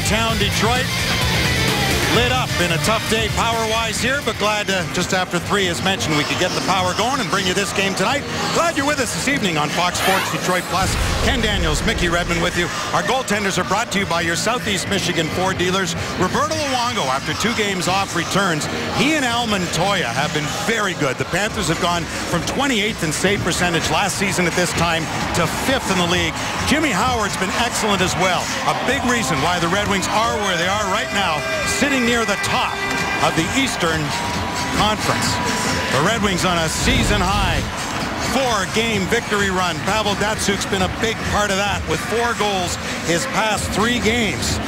downtown Detroit. Lit up in a tough day power-wise here, but glad to, just after 3, as mentioned, we could get the power going and bring you this game tonight. Glad you're with us this evening on Fox Sports Detroit Plus. Ken Daniels, Mickey Redmond with you. Our goaltenders are brought to you by your Southeast Michigan Ford dealers. Roberto Luongo, after 2 games off, returns. He and Al Montoya have been very good. The Panthers have gone from 28th in save percentage last season at this time to 5th in the league. Jimmy Howard's been excellent as well. A big reason why the Red Wings are where they are right now, sitting near the top of the Eastern Conference. The Red Wings on a season-high 4-game victory run. Pavel Datsyuk's been a big part of that with 4 goals his past 3 games.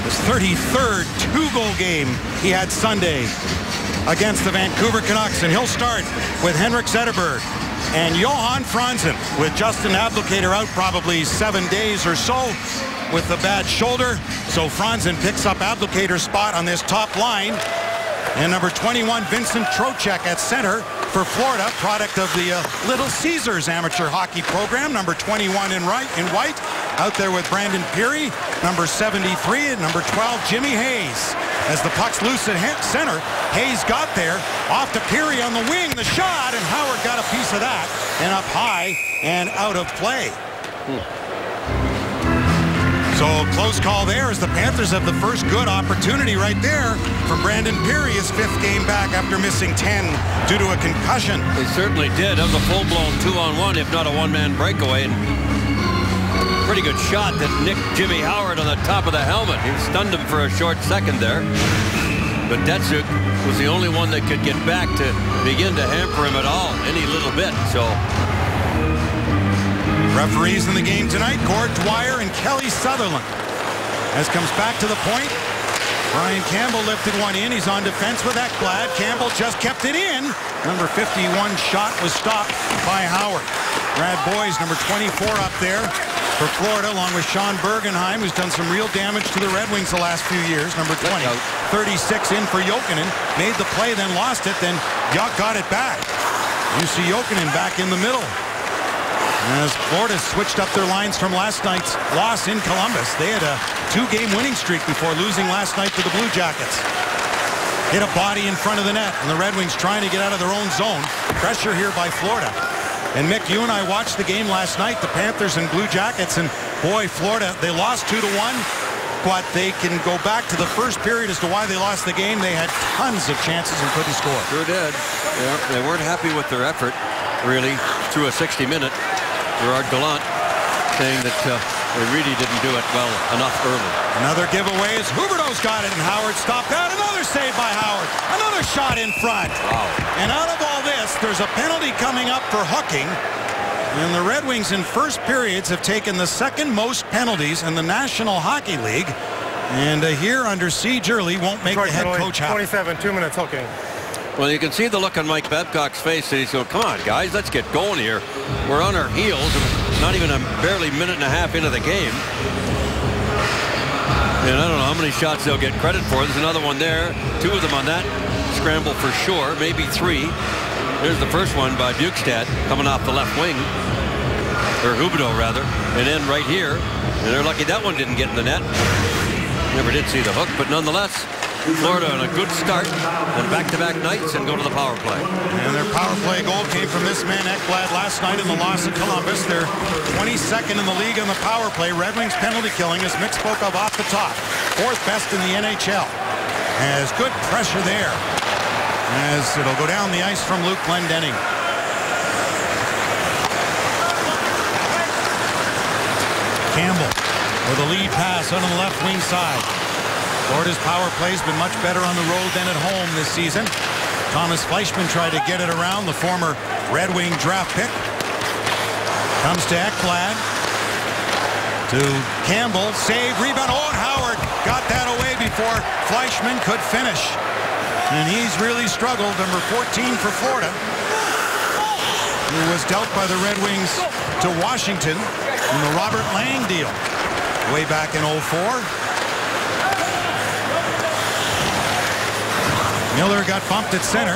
His 33rd 2-goal game he had Sunday against the Vancouver Canucks, and he'll start with Henrik Zetterberg and Johan Franzen, with Justin Abdelkader out probably 7 days or so with the bad shoulder. So Franzen picks up Abdelkader's spot on this top line. And number 21, Vincent Trocheck at center for Florida, product of the Little Caesars amateur hockey program. Number 21 in white, out there with Brandon Peary. Number 73 and number 12, Jimmy Hayes. As the puck's loose at center, Hayes got there, off to Peary on the wing, the shot, and Howard got a piece of that, and up high and out of play. So close call there, as the Panthers have the first good opportunity right there from Brandon Peary, his 5th game back after missing 10 due to a concussion. They certainly did. That was a full-blown 2-on-1, if not a one-man breakaway. And pretty good shot that nicked Jimmy Howard on the top of the helmet. He stunned him for a short second there. But Datsyuk was the only one that could get back to begin to hamper him at all, any little bit. So referees in the game tonight, Gord Dwyer and Kelly Sutherland. As comes back to the point, Brian Campbell lifted one in. He's on defense with Ekblad. Campbell just kept it in. Number 51 shot was stopped by Howard. Brad Boyes, number 24 up there for Florida, along with Sean Bergenheim, who's done some real damage to the Red Wings the last few years. Number 20, 36 in for Jokinen. Made the play, then lost it. Then Juk got it back. You see Jokinen back in the middle. As Florida switched up their lines from last night's loss in Columbus. They had a 2-game winning streak before losing last night to the Blue Jackets. Hit a body in front of the net, and the Red Wings trying to get out of their own zone. Pressure here by Florida. And Mick, you and I watched the game last night, the Panthers and Blue Jackets, and boy, Florida, they lost 2-1, but they can go back to the first period as to why they lost the game. They had tons of chances and couldn't score. Sure did. They weren't happy with their effort, really, through a 60-minute. Gerard Gallant saying that they really didn't do it well enough early. Another giveaway as Huberdeau's got it, and Howard stopped that. Another save by Howard. Another shot in front. Wow. And out of all this, there's a penalty coming up for hooking. And the Red Wings in first periods have taken the 2nd most penalties in the National Hockey League. And here under siege early won't make the head coach happy. 27, 2 minutes hooking. Well, you can see the look on Mike Babcock's face, and he's going, come on, guys, let's get going here. We're on our heels, and not even a barely minute and a half into the game. And I don't know how many shots they'll get credit for. There's another one there. 2 of them on that scramble for sure, maybe 3. There's the first one by Bukestad coming off the left wing, or Huberdeau, rather. And then right here, and they're lucky that one didn't get in the net. Never did see the hook, but nonetheless, Florida on a good start and back-to-back nights and go to the power play. And their power play goal came from this man Ekblad last night in the loss at Columbus. They're 22nd in the league on the power play. Red Wings penalty killing, as Mick spoke of, off the top. 4th best in the NHL. Has good pressure there, as it'll go down the ice from Luke Glendening. Campbell with a lead pass on the left wing side. Florida's power play's been much better on the road than at home this season. Thomas Fleischmann tried to get it around, the former Red Wing draft pick. Comes to Ekblad. To Campbell. Save, rebound. Oh, and Howard got that away before Fleischmann could finish. And he's really struggled. Number 14 for Florida, who was dealt by the Red Wings to Washington in the Robert Lang deal way back in 2004. Miller got bumped at center.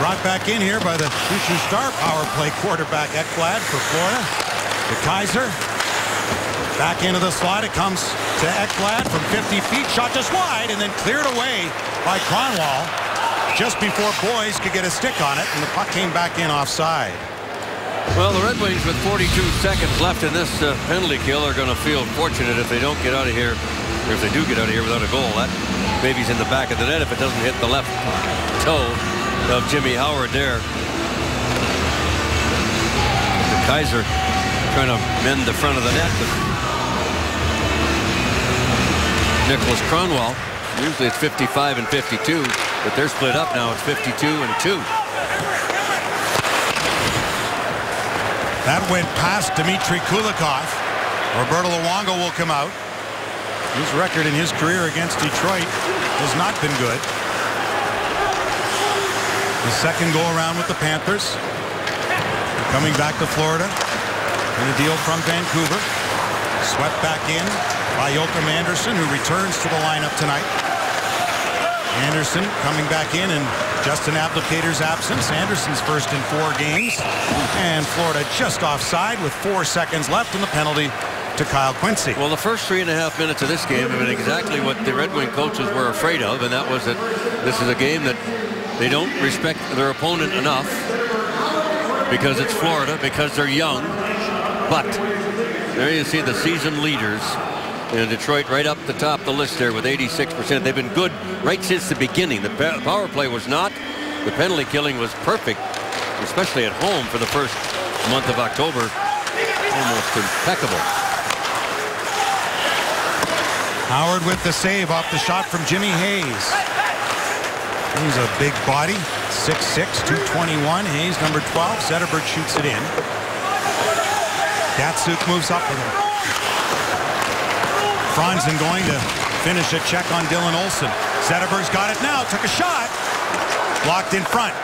Brought back in here by the future star power play quarterback Ekblad for Florida. To Kaiser. Back into the slot. It comes to Ekblad from 50 feet. Shot just wide and then cleared away by Kronwall just before Boyes could get a stick on it, and the puck came back in offside. Well, the Red Wings with 42 seconds left in this penalty kill are going to feel fortunate if they don't get out of here, or if they do get out of here without a goal. That baby's in the back of the net if it doesn't hit the left toe of Jimmy Howard there. The Kaiser trying to mend the front of the net with Nicholas Kronwall. Usually it's 55 and 52, but they're split up now. It's 52 and 2. That went past Dmitry Kulikov. Roberto Luongo will come out. His record in his career against Detroit has not been good. The second go around with the Panthers. Coming back to Florida in a deal from Vancouver. Swept back in by Joachim Andersen, who returns to the lineup tonight. Andersen coming back in Justin Abdelkader's absence. Andersen's first in 4 games. And Florida just offside with 4 seconds left in the penalty to Kyle Quincy. Well, the first 3.5 minutes of this game have been exactly what the Red Wing coaches were afraid of, and that was that this is a game that they don't respect their opponent enough because it's Florida, because they're young. But there you see the seasoned leaders in Detroit right up the top of the list there with 86%. They've been good right since the beginning. The power play was not. The penalty killing was perfect, especially at home for the first month of October. Almost impeccable. Howard with the save off the shot from Jimmy Hayes. He's a big body, 6'6", 221. Hayes, number 12. Zetterberg shoots it in. Datsuk moves up with him. Franzen going to finish a check on Dylan Olsen. Zetterberg's got it now. Took a shot. Blocked in front.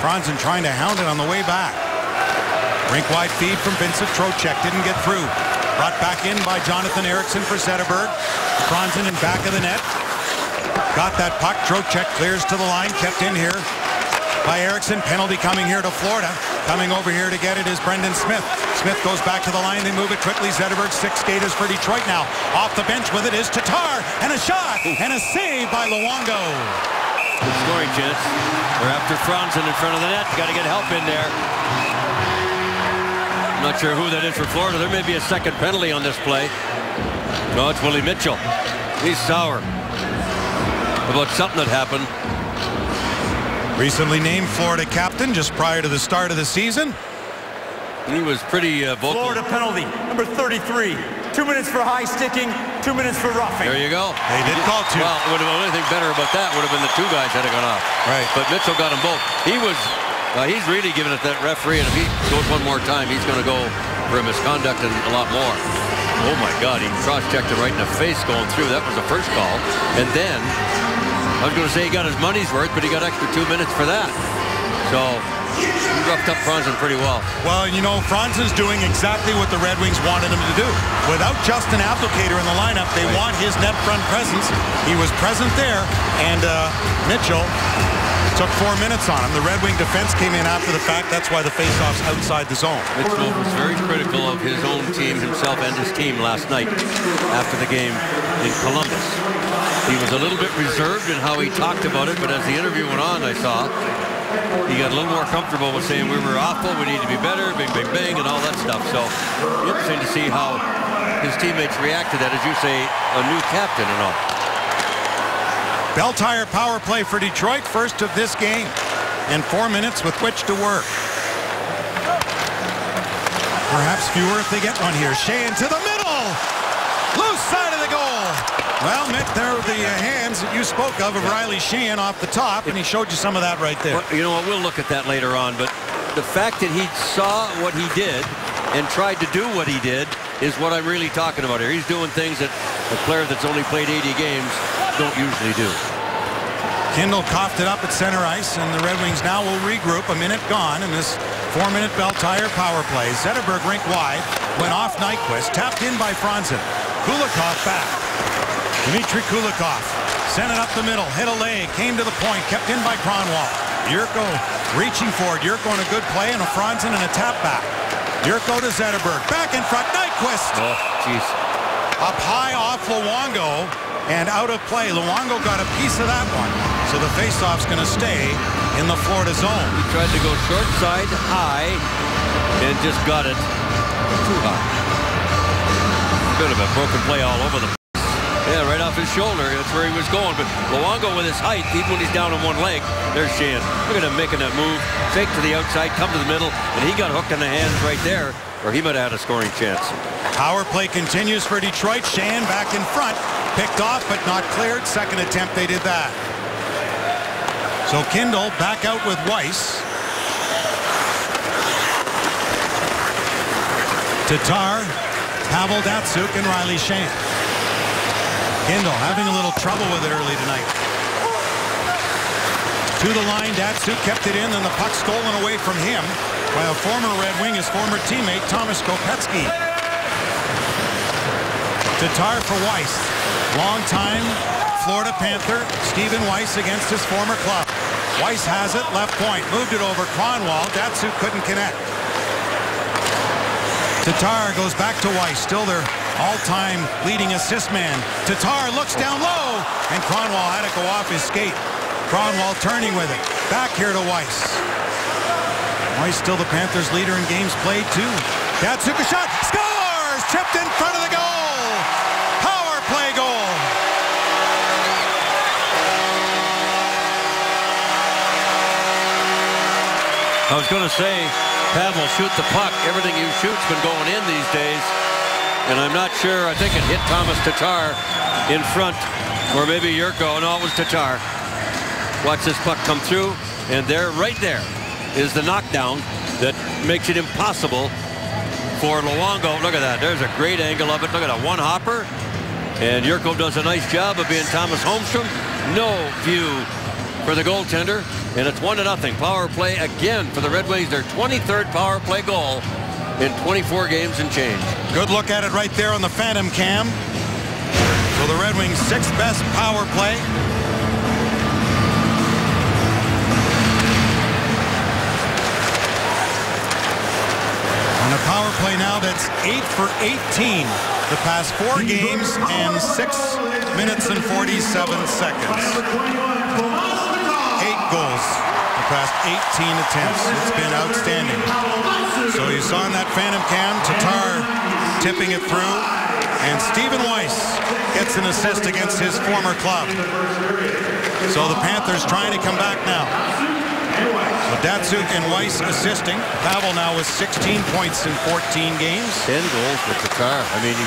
Franzen trying to hound it on the way back. Rink-wide feed from Vincent Trocheck. Didn't get through. Brought back in by Jonathan Eriksson for Zetterberg. Franzen in back of the net. Got that puck. Trocheck clears to the line. Kept in here by Eriksson. Penalty coming here to Florida. Coming over here to get it is Brendan Smith. Smith goes back to the line. They move it quickly. Zetterberg, 6 skaters for Detroit now. Off the bench with it is Tatar. And a shot. And a save by Luongo. Good scoring chance. They're after Franzen in front of the net. Got to get help in there. I'm not sure who that is for Florida. There may be a second penalty on this play. No, it's Willie Mitchell. He's sour about something that happened. Recently named Florida captain just prior to the start of the season. He was pretty vocal. Florida penalty, number 33. 2 minutes for high sticking, 2 minutes for roughing. There you go. They did call 2. Well, would have been anything better about that would have been the 2 guys that had gone off. Right. But Mitchell got them both. He's really giving it that referee, and if he goes one more time, he's going to go for a misconduct and a lot more. Oh my God, he cross-checked it right in the face going through. That was the first call. And then, I was going to say he got his money's worth, but he got extra 2 minutes for that. So, he roughed up Franzen pretty well. Well, you know, Franzen's doing exactly what the Red Wings wanted him to do. Without Justin Abdelkader in the lineup, they want his net front presence. He was present there, and Mitchell took 4 minutes on him. The Red Wing defense came in after the fact. That's why the faceoff's outside the zone. Mitchell was very critical of his own team, himself and his team last night after the game in Columbus. He was a little bit reserved in how he talked about it, but as the interview went on, I saw, he got a little more comfortable with saying we were awful, we need to be better, bing, bing, bing, and all that stuff. So, interesting to see how his teammates react to that, as you say, a new captain and all. Bell Tire power play for Detroit, first of this game, and 4 minutes with which to work. Perhaps fewer if they get one here. Sheahan to the middle! Loose side of the goal! Well, Mick, there are the hands that you spoke of Riley Sheahan off the top, and he showed you some of that right there. Well, you know what, we'll look at that later on, but the fact that he saw what he did and tried to do what he did is what I'm really talking about here. He's doing things that a player that's only played 80 games don't usually do. Kindle coughed it up at center ice, and the Red Wings now will regroup. A minute gone in this 4-minute Bell Tire power play. Zetterberg rink wide, went off Nyquist, tapped in by Franzen. Kulikov back. Dmitry Kulikov sent it up the middle, hit a leg, came to the point, kept in by Kronwall. Yurko reaching for it. Yurko in a good play, and a Franzen and a tap back. Yurko to Zetterberg. Back in front, Nyquist. Oh, geez. Up high off Luongo and out of play. Luongo got a piece of that one. So the faceoff's going to stay in the Florida zone. He tried to go short side high and just got it too high. Bit of a broken play all over the place. Yeah, right off his shoulder. That's where he was going. But Luongo with his height, even when he's down on one leg, there's Sheahan. Look at him making that move. Fake to the outside, come to the middle, and he got hooked in the hands right there, or he might have had a scoring chance. Power play continues for Detroit. Sheahan back in front. Picked off, but not cleared. Second attempt, they did that. So Kindle back out with Weiss. Tatar, Pavel Datsyuk, and Riley Sheahan. Kindle having a little trouble with it early tonight. To the line, Datsyuk kept it in, and the puck stolen away from him by a former Red Wing, his former teammate, Thomas Kopecky. Tatar for Weiss. Long-time Florida Panther, Stephen Weiss against his former club. Weiss has it, left point, moved it over Kronwall. Datsyuk couldn't connect. Tatar goes back to Weiss, still their all-time leading assist man. Tatar looks down low, and Kronwall had to go off his skate. Kronwall turning with it. Back here to Weiss. Weiss still the Panthers' leader in games played, too. Datsyuk a shot. Scores! Chipped in front of the goal. Power play goal. I was going to say, Pavel, shoot the puck. Everything you shoot's been going in these days. And I'm not sure. I think it hit Thomas Tatar in front. Or maybe Yurko. No, it was Tatar. Watch this puck come through. And there, right there, is the knockdown that makes it impossible for Luongo. Look at that. There's a great angle of it. Look at that one hopper. And Yurko does a nice job of being Thomas Holmstrom. No view for the goaltender. And it's 1-0. Power play again for the Red Wings. Their 23rd power play goal in 24 games and change. Good look at it right there on the Phantom cam. So the Red Wings' 6th best power play. On a power play now that's 8 for 18 the past 4 games and 6 minutes and 47 seconds. 8 goals the past 18 attempts. It's been outstanding. So you saw in that Phantom cam, Tatar tipping it through, and Stephen Weiss gets an assist against his former club. So the Panthers trying to come back now. So Datsyuk and Weiss assisting. Pavel now with 16 points in 14 games. 10 goals for Tatar. I mean,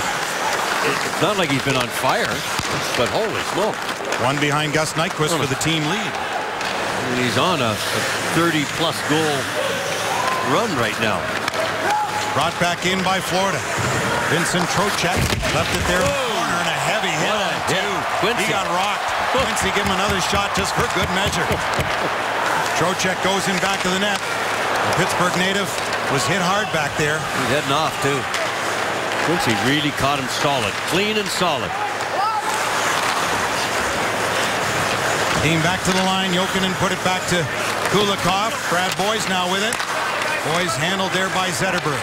it's not like he's been on fire, but holy smoke. One behind Gus Nyquist for the team lead. And he's on a 30-plus goal run right now. Brought back in by Florida. Vincent Trocheck left it there in the corner, and a heavy hit on it too. He got rocked. Quincy give him another shot just for good measure. Trocheck goes in back of the net. The Pittsburgh native was hit hard back there. He's heading off too. Quincy really caught him solid, clean and solid. Team back to the line. Jokinen put it back to Kulikov. Brad Boyes now with it. Boyes handled there by Zetterberg.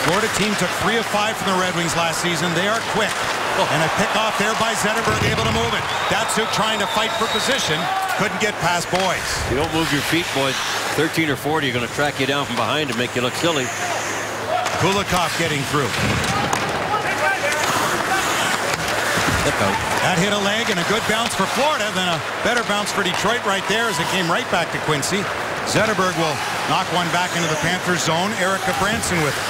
Florida team took 3 of 5 from the Red Wings last season. They are quick. And a pick off there by Zetterberg, able to move it. Datsyuk trying to fight for position. Couldn't get past Boyes. You don't move your feet, boys. 13 or 40 are going to track you down from behind and make you look silly. Kulikov getting through. That hit a leg and a good bounce for Florida, then a better bounce for Detroit right there as it came right back to Quincy. Zetterberg will knock one back into the Panthers zone. Erica Branson with it.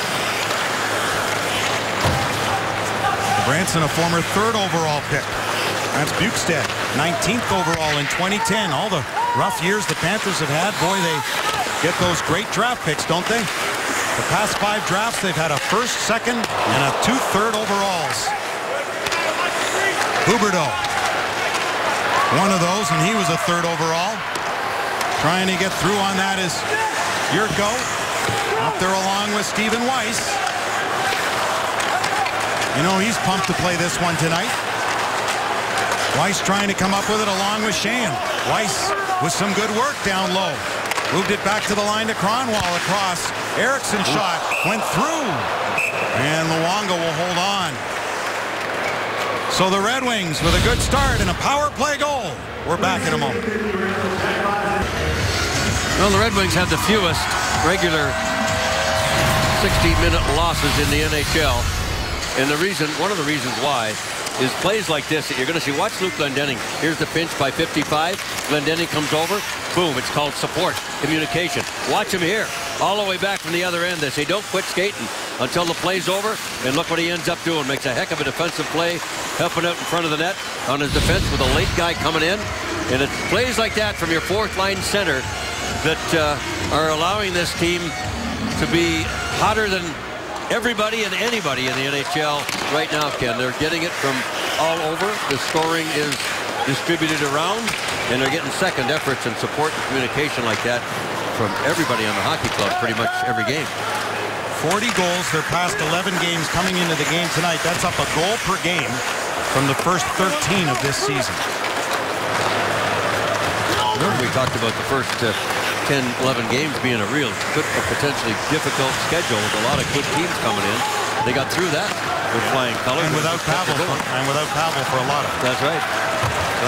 Branson, a former 3rd overall pick. That's Bukestad, 19th overall in 2010. All the rough years the Panthers have had, boy, they get those great draft picks, don't they? The past 5 drafts, they've had a 1st, 2nd, and a 2 3rd overalls. Huberdeau, one of those, and he was a 3rd overall. Trying to get through on that is Yurko. Up there along with Stephen Weiss. You know, he's pumped to play this one tonight. Weiss trying to come up with it along with Sheahan. Weiss with some good work down low. Moved it back to the line to Kronwall across. Eriksson shot went through. And Luongo will hold on. So the Red Wings with a good start and a power play goal. We're back in a moment. Well, the Red Wings have the fewest regular 60-minute losses in the NHL. And one of the reasons why is plays like this that you're going to see. Watch Luke Glendening. Here's the pinch by 55. Glendening comes over. Boom. It's called support. Communication. Watch him here. All the way back from the other end. They say don't quit skating until the play's over. And look what he ends up doing. Makes a heck of a defensive play. Helping out in front of the net on his defense with a late guy coming in. And it's plays like that from your fourth line center that are allowing this team to be hotter than everybody and anybody in the NHL right now, Ken. They're getting it from all over. The scoring is distributed around, and they're getting second efforts and support and communication like that from everybody on the hockey club pretty much every game. 40 goals their past 11 games coming into the game tonight. That's up a goal per game from the first 13 of this season. Remember we talked about the first 10, 11 games being a real good, potentially difficult schedule with a lot of good teams coming in. They got through that with flying colors. And without Pavel for a lot of it. That's right.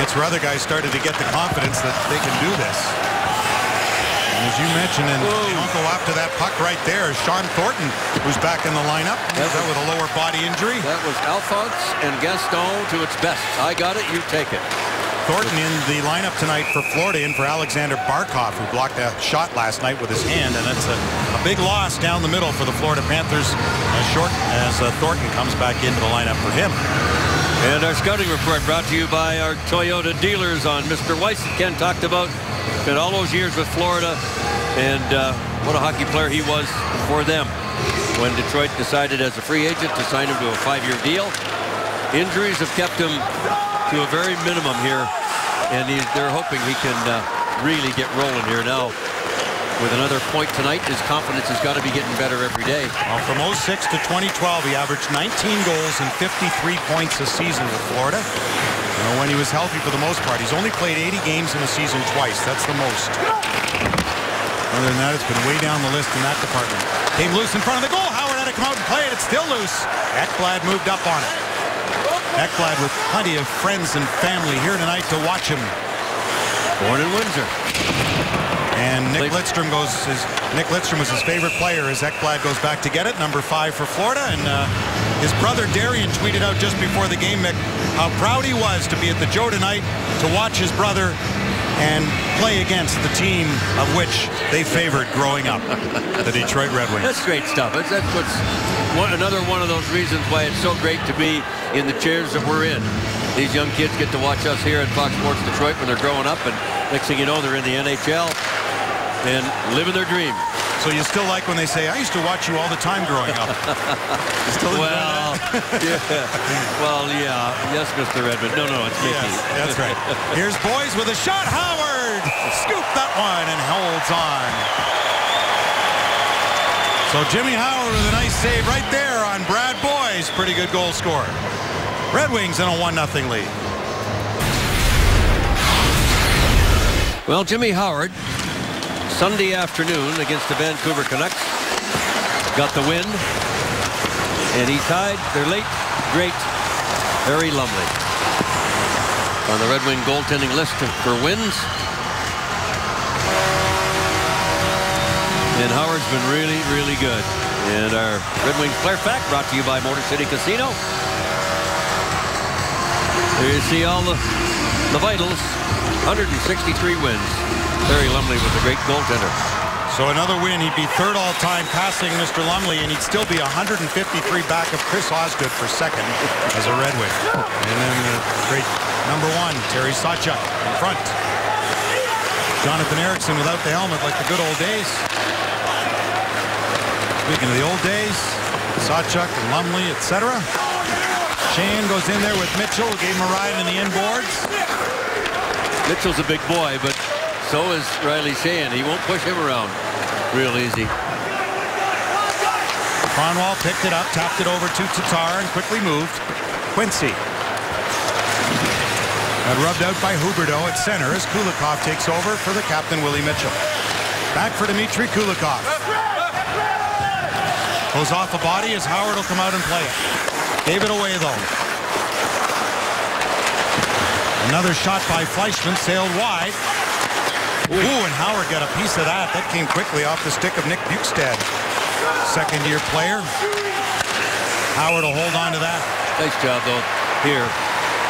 It's where other guys started to get the confidence that they can do this. And as you mentioned, and don't go after that puck right there, Sean Thornton, who's back in the lineup. That with a lower body injury. That was Alphonse and Gaston to its best. I got it, you take it. Thornton in the lineup tonight for Florida, in for Alexander Barkov, who blocked a shot last night with his hand, and it's a big loss down the middle for the Florida Panthers as Thornton comes back into the lineup for him. And our scouting report brought to you by our Toyota dealers on Mr. Weiss that Ken talked about. Spent all those years with Florida, and what a hockey player he was for them. When Detroit decided as a free agent to sign him to a 5-year deal, injuries have kept him to a very minimum here, and they're hoping he can really get rolling here now. With another point tonight, his confidence has got to be getting better every day. Well, from 06 to 2012, he averaged 19 goals and 53 points a season with Florida. You know, when he was healthy for the most part, he's only played 80 games in a season twice. That's the most. Other than that, it's been way down the list in that department. Came loose in front of the goal. Howard had to come out and play it. It's still loose. Ekblad moved up on it. Ekblad with plenty of friends and family here tonight to watch him. Born in Windsor. And Nick Lidstrom was his favorite player as Ekblad goes back to get it. Number 5 for Florida. And his brother Darian tweeted out just before the game, Mick, how proud he was to be at the Joe tonight to watch his brother and play against the team of which they favored growing up, the Detroit Red Wings. That's great stuff. That's another one of those reasons why it's so great to be in the chairs that we're in. These young kids get to watch us here at Fox Sports Detroit when they're growing up, and next thing you know, they're in the NHL and living their dream. So you still like when they say, I used to watch you all the time growing up? Well, yeah. Well, yeah. Yes, Mr. Redmond. No, it's Mickey. Yes, that's right. Here's Boyes with a shot. Howard scooped that one and holds on. So Jimmy Howard with a nice save right there on Brad Boyes. Pretty good goal scorer. Red Wings in a 1-0 lead. Well, Jimmy Howard, Sunday afternoon against the Vancouver Canucks, got the win, and he tied their late, great Harry Lumley on the Red Wing goaltending list for wins. And Howard's been really, really good. And our Red Wings player fact brought to you by Motor City Casino. There you see all the vitals. 163 wins. Harry Lumley was a great goaltender. So another win. He'd be third all-time passing Mr. Lumley, and he'd still be 153 back of Chris Osgood for second as a Red Wing. And then the great number 1, Terry Sawchuk in front. Jonathan Ericsson without the helmet like the good old days. Speaking of the old days, Sawchuk and Lumley, etc. Shane goes in there with Mitchell, who gave him a ride in the inboards. Mitchell's a big boy, but so is Riley Sheahan. He won't push him around real easy. Cronwall picked it up, tapped it over to Tatar, and quickly moved. Quincy. Got rubbed out by Huberdeau at center as Kulikov takes over for the captain, Willie Mitchell. Back for Dmitry Kulikov. Goes off the body as Howard will come out and play it. Gave it away, though. Another shot by Fleischman, sailed wide. Ooh, and Howard got a piece of that. That came quickly off the stick of Nick Bjugstad. Second-year player. Howard will hold on to that. Nice job, though, here.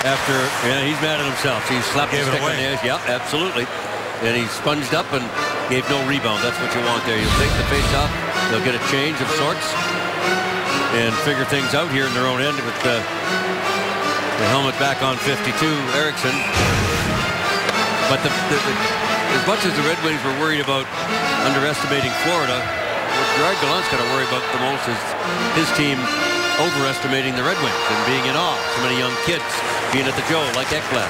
After, he's mad at himself. He slapped the stick on the edge. Yeah, absolutely. And he sponged up and gave no rebound. That's what you want there. You'll take the face off. They'll get a change of sorts and figure things out here in their own end with the helmet back on 52, Eriksson. But as much as the Red Wings were worried about underestimating Florida, what Gerard Gallant's got to worry about the most is his team overestimating the Red Wings and being in awe. So many young kids being at the Joe, like Ekblad.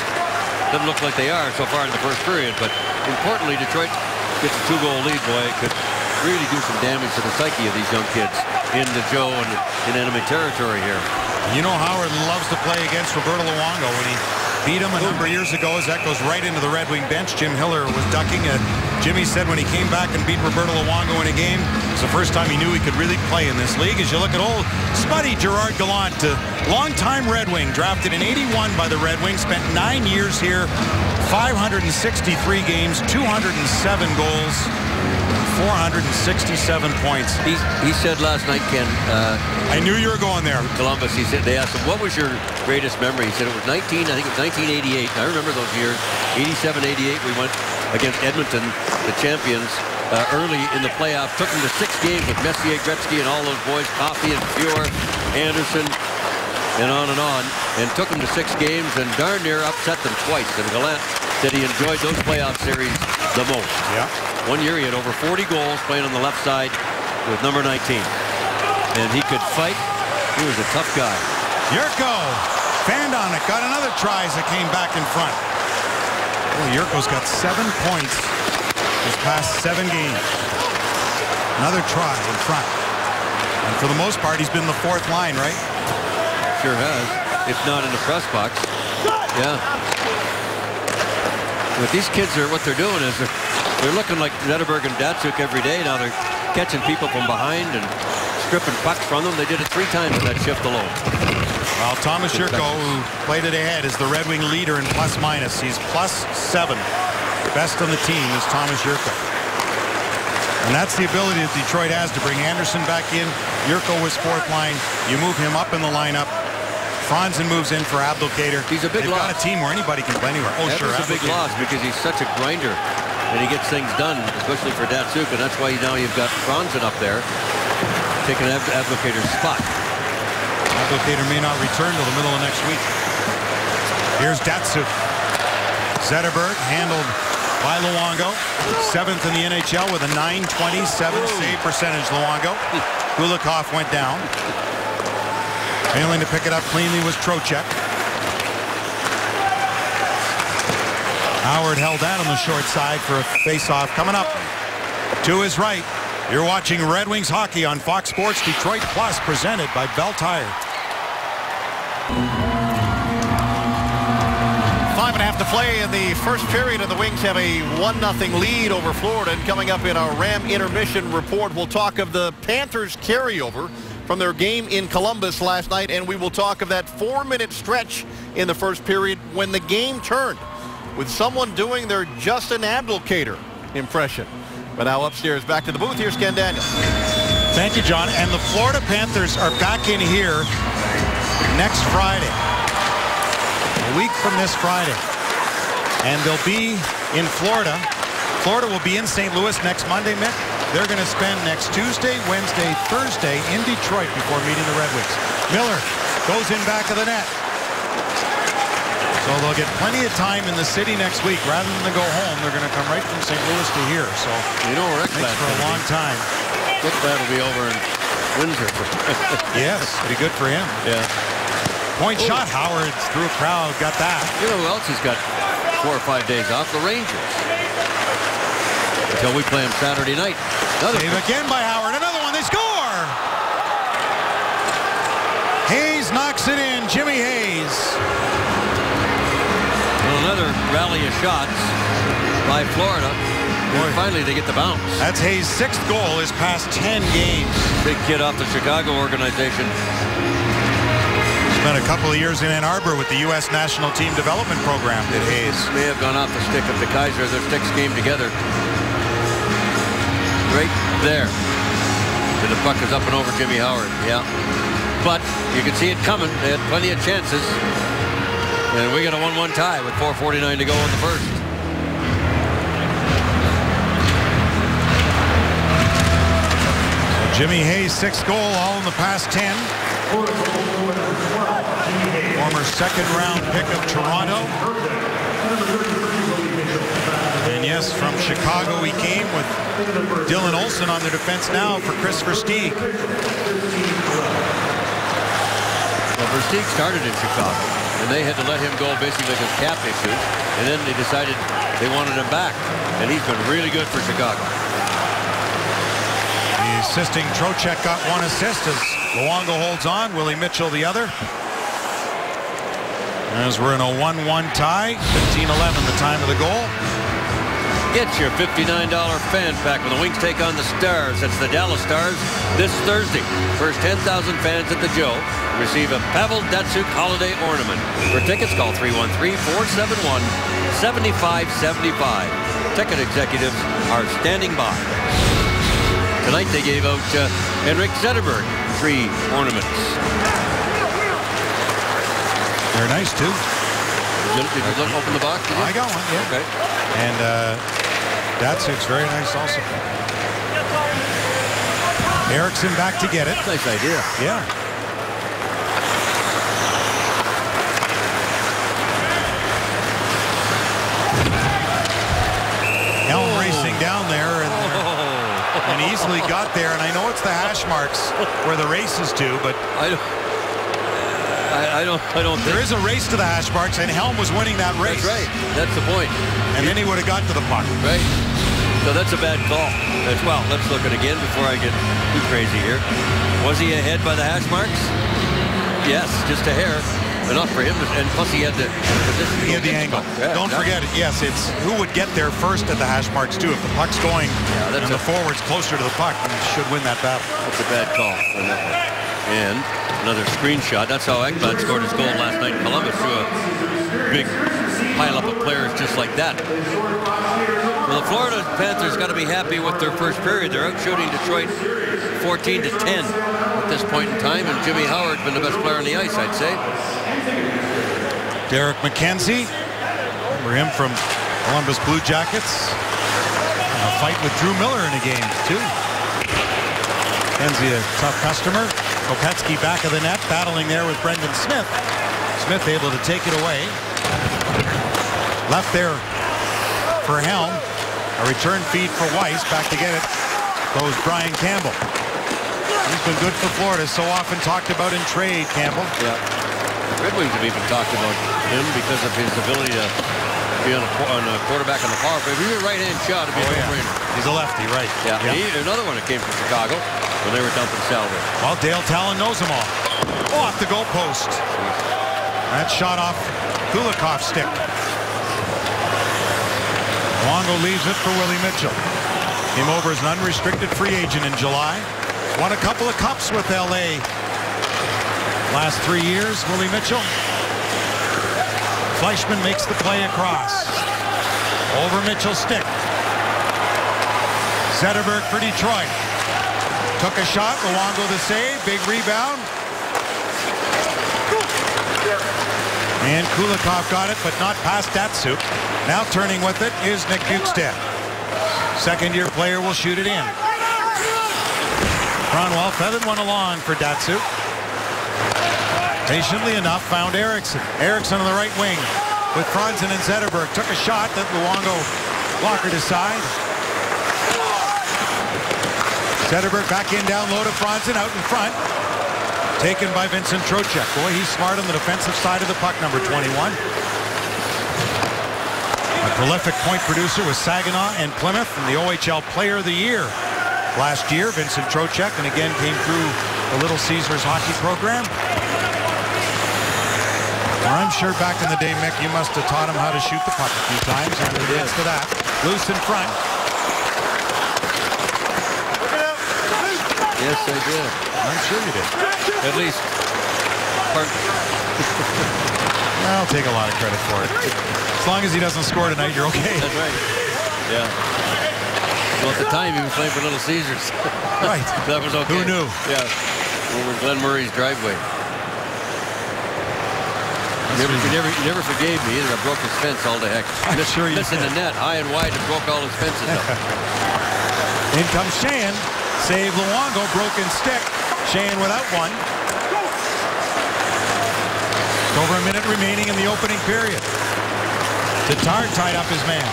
Doesn't look like they are so far in the first period, but importantly, Detroit gets a 2-goal lead. Boy, it could really do some damage to the psyche of these young kids in the Joe and in enemy territory here. You know Howard loves to play against Roberto Luongo. When he beat him a number of years ago, as that goes right into the Red Wing bench. Jim Hiller was ducking. Jimmy said when he came back and beat Roberto Luongo in a game, it was the first time he knew he could really play in this league. As you look at old Spuddy Gerard Gallant, longtime Red Wing, drafted in '81 by the Red Wings, spent 9 years here, 563 games, 207 goals, 467 points. He said last night, Ken, I knew you were going there. Columbus, he said, they asked him, what was your greatest memory? He said it was 1988. I remember those years. 87, 88, we went against Edmonton, the champions, early in the playoffs. Took them to 6 games with Messier, Gretzky, and all those boys, Coffey and Fuhr, Anderson, and on, and took them to 6 games and darn near upset them twice. And Gallant said he enjoyed those playoff series the most. Yeah. 1 year he had over 40 goals playing on the left side with number 19. And he could fight. He was a tough guy. Yurko fanned on it, got another try as it came back in front. Well, Yurko's got 7 points his past 7 games. Another try in front. And for the most part, he's been the 4th line, right? Sure has. If not in the press box. Yeah. But these kids are, what they're doing is they're looking like Zetterberg and Datsuk every day. Now they're catching people from behind and stripping pucks from them. They did it 3 times in that shift alone. Well, Thomas Yurko, who played it ahead, is the Red Wing leader in plus-minus. He's +7. Best on the team is Thomas Yurko. And that's the ability that Detroit has to bring Anderson back in. Yurko was 4th line. You move him up in the lineup. Franzen moves in for Abdelkader. He's a big loss. They've got a team where anybody can play anywhere. Oh, sure. It's a big loss because he's such a grinder. And he gets things done, especially for Datsuk. And that's why now you've got Franzen up there taking Abdelkader's spot. Abdelkader may not return till the middle of next week. Here's Datsuk. Zetterberg handled by Luongo. 7th in the NHL with a .927 save percentage. Luongo. Kulikov went down. Failing to pick it up cleanly was Trocheck. Howard held that on the short side for a face-off coming up to his right. You're watching Red Wings hockey on Fox Sports Detroit Plus, presented by Bell Tire. 5.5 to play in the first period, and the Wings have a 1-0 lead over Florida. And coming up in our Ram intermission report, we'll talk of the Panthers carryover from their game in Columbus last night, and we will talk of that 4-minute stretch in the first period when the game turned with someone doing their Justin Abdelkader impression. But now upstairs, back to the booth. Here's Ken Daniel. Thank you, John. And the Florida Panthers are back in here next Friday, a week from this Friday, and they'll be in Florida. Florida will be in St. Louis next Monday, Mick. They're going to spend next Tuesday, Wednesday, Thursday in Detroit before meeting the Red Wings. Miller goes in back of the net. So they'll get plenty of time in the city next week. Rather than go home, they're going to come right from St. Louis to here. So you know where Ekblad for a long time. Ekblad will be over in Windsor. Yes, it'll be good for him. Yeah. Point shot. Howard through a crowd. Got that. You know who else has got 4 or 5 days off? The Rangers. Until we play them Saturday night. Save again by Howard. Another one. They score. Hayes knocks it in. Jimmy Hayes. Well, another rally of shots by Florida. And finally, they get the bounce. That's Hayes' 6th goal his past 10 games. Big kid off the Chicago organization. Spent a couple of years in Ann Arbor with the U.S. National Team Development Program, did Hayes. May have gone off the stick of the Kaiser. Their sticks came together. Right there. And the puck is up and over Jimmy Howard. Yeah. But you can see it coming. They had plenty of chances. And we got a 1-1 tie with 4:49 to go in the first. So Jimmy Hayes' 6th goal, all in the past 10. Former 2nd-round pick of Toronto. And yes, from Chicago he came with Dylan Olsen on their defense now for Chris Versteeg. Well, Versteeg started in Chicago, and they had to let him go basically because cap issues, and then they decided they wanted him back, and he's been really good for Chicago. The assisting Trocheck got 1 assist as Luongo holds on, Willie Mitchell the other. As we're in a 1-1 tie, 15-11 the time of the goal. Get your $59 fan pack when the Wings take on the Stars. That's the Dallas Stars this Thursday. First 10,000 fans at the Joe receive a Pavel Datsyuk holiday ornament. For tickets, call 313-471-7575. Ticket executives are standing by. Tonight they gave out Henrik Zetterberg 3 ornaments. They're nice too. Did you open the box? I got one, yeah. Okay. And Datsyuk's very nice also. Eriksson back to get it. Nice idea. Yeah. Helm racing down there and easily got there. And I know it's the hash marks where the race is to, but I don't there is a race to the hash marks, and Helm was winning that race. That's right. That's the point. And then he would have got to the puck. Right. So that's a bad call. Well, let's look at it again before I get too crazy here. Was he ahead by the hash marks? Yes, just a hair. Enough for him, and plus he had the position. He had the angle. Yeah, Don't forget it. Yes, it's who would get there first at the hash marks too. If the puck's going and the forward's closer to the puck, he should win that battle. That's a bad call on that one. And another screenshot. That's how Ekblad scored his goal last night in Columbus, through a big pileup of players just like that. Well, the Florida Panthers got to be happy with their first period. They're out shooting Detroit 14-10 at this point in time, and Jimmy Howard's been the best player on the ice, I'd say. Derek McKenzie, remember him from Columbus Blue Jackets. And a fight with Drew Miller in a game too. McKenzie, a tough customer. Kopetsky back of the net, battling there with Brendan Smith. Smith able to take it away. Left there for Helm. A return feed for Weiss. Back to get it goes Brian Campbell. He's been good for Florida. So often talked about in trade, Campbell. Yeah. The Red Wings have even talked about him because of his ability to be on a quarterback on the power play. If he was a right-hand shot, it'd be a no-brainer. He's a lefty, right. Yeah. Another one that came from Chicago when they were dumping salary. Well, Dale Talon knows them all. Oh, off the goal post. That shot off Kulikov's stick. Luongo leaves it for Willie Mitchell. Came over as an unrestricted free agent in July. Won a couple of cups with LA last 3 years, Willie Mitchell. Fleischmann makes the play across. Over Mitchell's stick. Zetterberg for Detroit. Took a shot, Luongo the save, big rebound. And Kulikov got it, but not past Datsyuk. Now turning with it is Nick Bjugstad. Second-year player will shoot it in. Cronwall feathered one along for Datsyuk. Patiently enough, found Eriksson. Eriksson on the right wing with Franzen and Zetterberg. Took a shot that Luongo blockered aside. Zetterberg back in, down low to Franzen, out in front. Taken by Vincent Trocheck. Boy, he's smart on the defensive side of the puck, number 21. A prolific point producer with Saginaw and Plymouth, and the OHL Player of the Year last year, Vincent Trocheck, and again came through the Little Caesars hockey program. Well, I'm sure back in the day, Mick, you must have taught him how to shoot the puck a few times, and it gets to that. Loose in front. Yes, I did. I'm sure you did. At least part. I'll take a lot of credit for it. As long as he doesn't score tonight, you're okay. That's right. Yeah. Well, at the time, he was playing for Little Caesars. Right. That was okay. Who knew? Yeah. Over Glen Murray's driveway. He never forgave me either. I broke his fence all to heck. I'm sure you missing did. the net high and wide and broke all his fences up. In comes Sheahan. Save Luongo. Broken stick. Sheahan without one. Over a minute remaining in the opening period. Tatar tied up his man.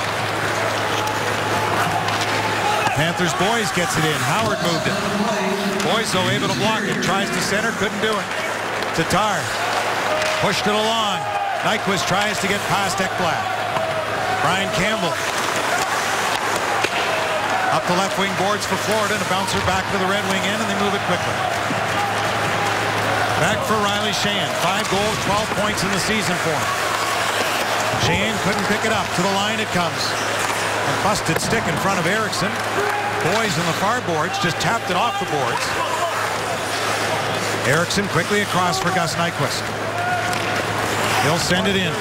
Panthers boys gets it in. Howard moved it. Boys though able to block it. Tries to center. Couldn't do it. Tatar pushed it along. Nyquist tries to get past Ekblad. Brian Campbell. Up the left wing boards for Florida and a bouncer back to the Red Wing end, and they move it quickly. Back for Riley Sheahan. 5 goals, 12 points in the season for him. Sheahan couldn't pick it up. To the line it comes. A busted stick in front of Eriksson. Boys in the far boards just tapped it off the boards. Eriksson quickly across for Gus Nyquist. He'll send it in.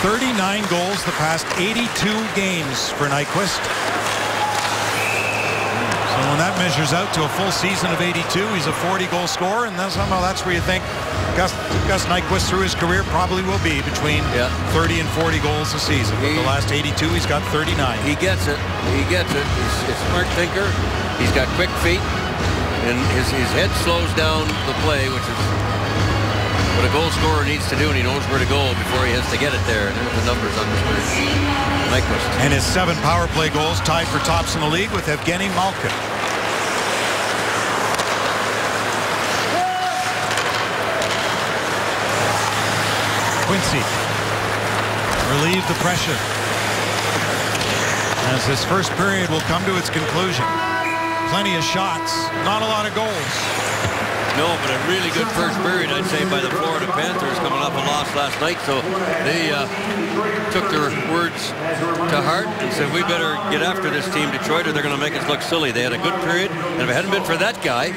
39 goals the past 82 games for Nyquist. So when that measures out to a full season of 82, he's a 40-goal scorer, and then somehow that's where you think Gus Nyquist through his career probably will be between 30 and 40 goals a season. But the last 82, he's got 39. He gets it. He gets it. He's a smart thinker. He's got quick feet, and his head slows down the play, which is what a goal scorer needs to do, and he knows where to go before he has to get it there. And there's the numbers on this Nyquist. And his 7 power play goals tied for tops in the league with Evgeny Malkin. Quincy relieved the pressure as this first period will come to its conclusion. Plenty of shots, not a lot of goals. No, but a really good first period, I'd say, by the Florida Panthers coming off a loss last night. So they took their words to heart and said, we better get after this team, Detroit, or they're going to make us look silly. They had a good period, and if it hadn't been for that guy,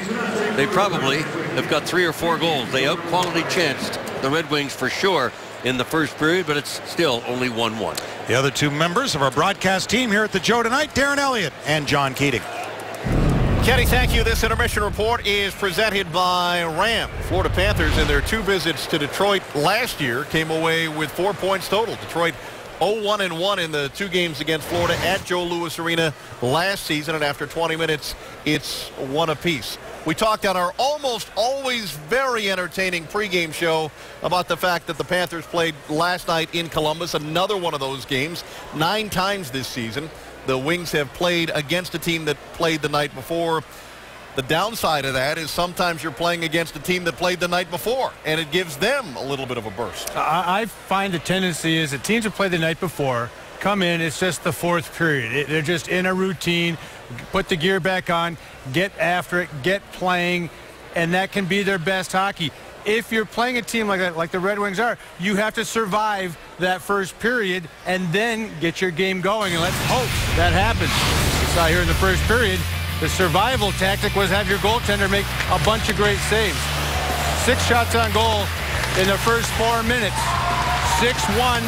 they probably have got 3 or 4 goals. They out-quality chanced the Red Wings for sure in the first period, but it's still only 1-1. The other 2 members of our broadcast team here at the Joe tonight, Darren Elliott and John Keating. Kenny, thank you. This intermission report is presented by Ram. Florida Panthers, in their 2 visits to Detroit last year, came away with 4 points total. Detroit 0-1-1 in the 2 games against Florida at Joe Louis Arena last season, and after 20 minutes, it's 1 apiece. We talked on our almost always very entertaining pregame show about the fact that the Panthers played last night in Columbus, another one of those games, 9 times this season. The Wings have played against a team that played the night before. The downside of that is sometimes you're playing against a team that played the night before, and it gives them a little bit of a burst. I find the tendency is that teams that play the night before come in, it's just the 4th period. They're just in a routine, put the gear back on, get after it, get playing, and that can be their best hockey. If you're playing a team like that, like the Red Wings are, you have to survive that first period and then get your game going, and let's hope that happens. You saw here in the first period, the survival tactic was have your goaltender make a bunch of great saves. 6 shots on goal in the first 4 minutes. 6-1,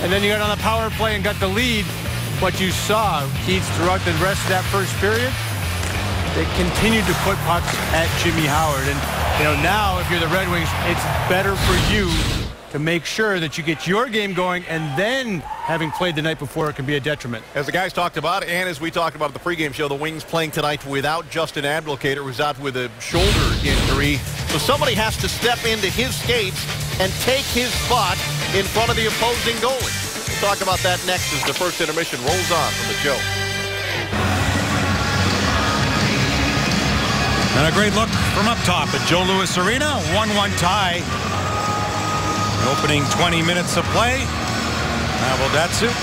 and then you got on the power play and got the lead. What you saw, Keats, throughout the rest of that first period, they continued to put pucks at Jimmy Howard. And, you know, now if you're the Red Wings, it's better for you to make sure that you get your game going, and then having played the night before, it can be a detriment. As the guys talked about, and as we talked about at the pregame show, the Wings playing tonight without Justin Abdelkader, who's out with a shoulder injury. So somebody has to step into his skates and take his spot in front of the opposing goalie. We'll talk about that next as the first intermission rolls on from the Joe. And a great look from up top at Joe Louis Arena. 1-1 tie. Opening 20 minutes of play. Pavel Datsyuk,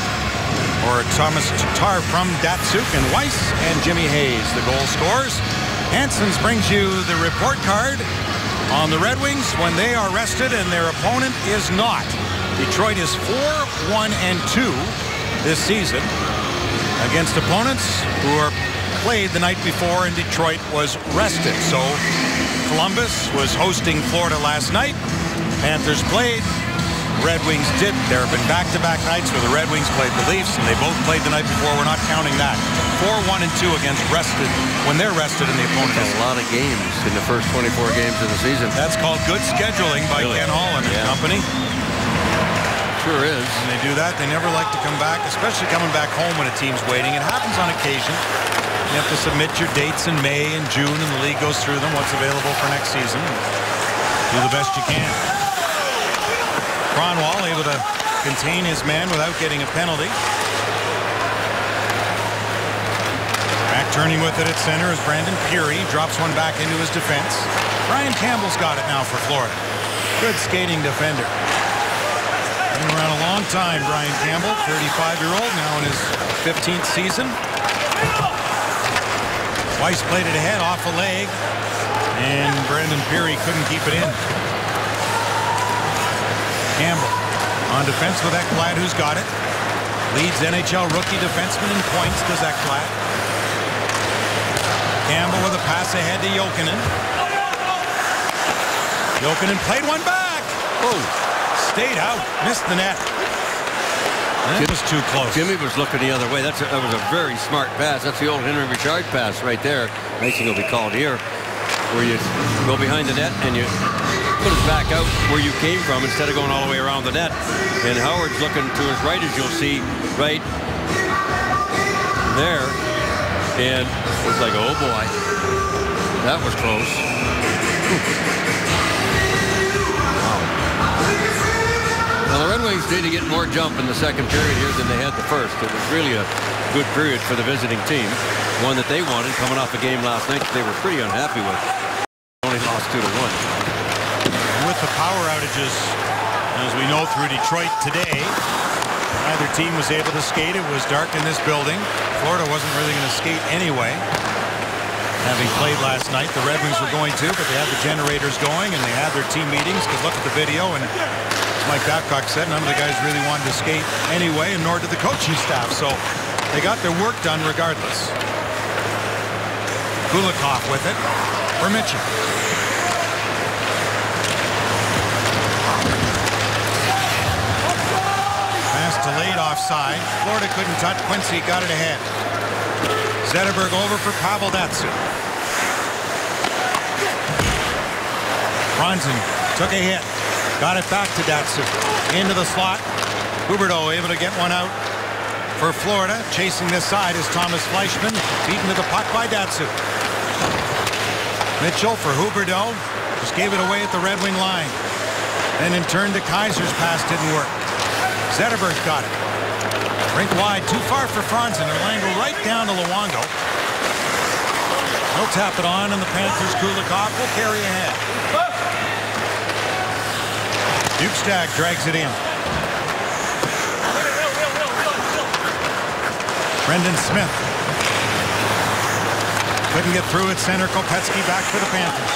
or Thomas Tatar from Datsyuk, and Weiss and Jimmy Hayes, the goal scorers. Hansons brings you the report card on the Red Wings when they are rested and their opponent is not. Detroit is 4-1-2 this season against opponents who are played the night before and Detroit was rested. So Columbus was hosting Florida last night. Panthers played. Red Wings did. There have been back-to-back nights where the Red Wings played the Leafs, and they both played the night before. We're not counting that. 4-1 and 2 against rested when they're rested and the opponent is. A lot of games in the first 24 games of the season. That's called good scheduling by Ken Holland and company. Sure is. When they do that, they never like to come back, especially coming back home when a team's waiting. It happens on occasion. You have to submit your dates in May and June, and the league goes through them, what's available for next season. Do the best you can. Kronwall able to contain his man without getting a penalty. Back turning with it at center is Brandon Peary. Drops one back into his defense. Brian Campbell's got it now for Florida. Good skating defender. Been around a long time, Brian Campbell, 35-year-old, now in his 15th season. Weiss played it ahead off a leg, and Brandon Peary couldn't keep it in. Campbell on defense with Ekblad, who's got it. Leads NHL rookie defenseman in points, does Ekblad. Campbell with a pass ahead to Jokinen. Jokinen played one back. Oh. Stayed out, missed the net. That was too close. Jimmy was looking the other way. That was a very smart pass. That's the old Henry Richard pass right there. Racing will be called here, where you go behind the net and you put it back out where you came from instead of going all the way around the net. And Howard's looking to his right, as you'll see right there. And it's like, oh boy, that was close. Well, the Red Wings need to get more jump in the second period here than they had the first. It was really a good period for the visiting team. One that they wanted coming off a game last night that they were pretty unhappy with. Only lost 2-1. With the power outages, as we know, through Detroit today, neither team was able to skate. It was dark in this building. Florida wasn't really going to skate anyway. Having played last night, the Red Wings were going to, but they had the generators going and they had their team meetings. Because look at the video, and Mike Babcock said none of the guys really wanted to skate anyway, and nor did the coaching staff. So they got their work done regardless. Kulikov with it for Mitchell. Pass delayed offside. Florida couldn't touch. Quincy got it ahead. Zetterberg over for Pavel Datsyuk. Franzen took a hit. Got it back to Datsyuk. Into the slot. Huberdeau able to get one out for Florida. Chasing this side is Thomas Fleischmann. Beaten to the puck by Datsyuk. Mitchell for Huberdeau. Just gave it away at the Red Wing line. Then in turn to Kaiser's pass didn't work. Zetterberg's got it. Rink wide, too far for Franzen. It'll angle right down to Luongo. He'll tap it on, and the Panthers' Kulikov will carry ahead. Bukestad drags it in. Brendan Smith. Couldn't get through at center. Kopecky back for the Panthers.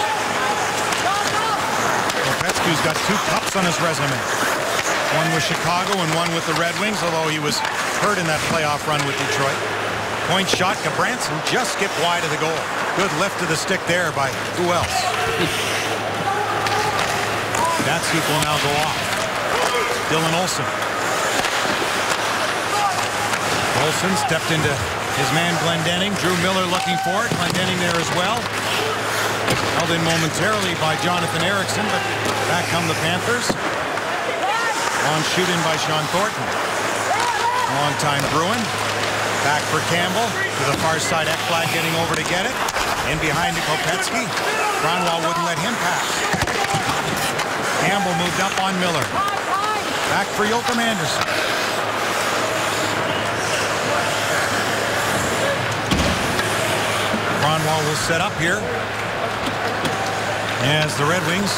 Kopecky's got 2 cups on his resume. One with Chicago and one with the Red Wings, although he was hurt in that playoff run with Detroit. Point shot, Gabranson just skipped wide of the goal. Good lift to the stick there by who else? Datsyuk will now go off. Dylan Olsen. Olsen stepped into his man Glendening. Drew Miller looking for it. Glendening there as well. Held in momentarily by Jonathan Ericsson, but back come the Panthers. Long shoot in by Sean Thornton. Long time Bruin. Back for Campbell. To the far side, Ekblad getting over to get it. In behind to Kopecky. Kronwall wouldn't let him pass. Campbell moved up on Miller. Back for Joachim Anderson. Kronwall will set up here as the Red Wings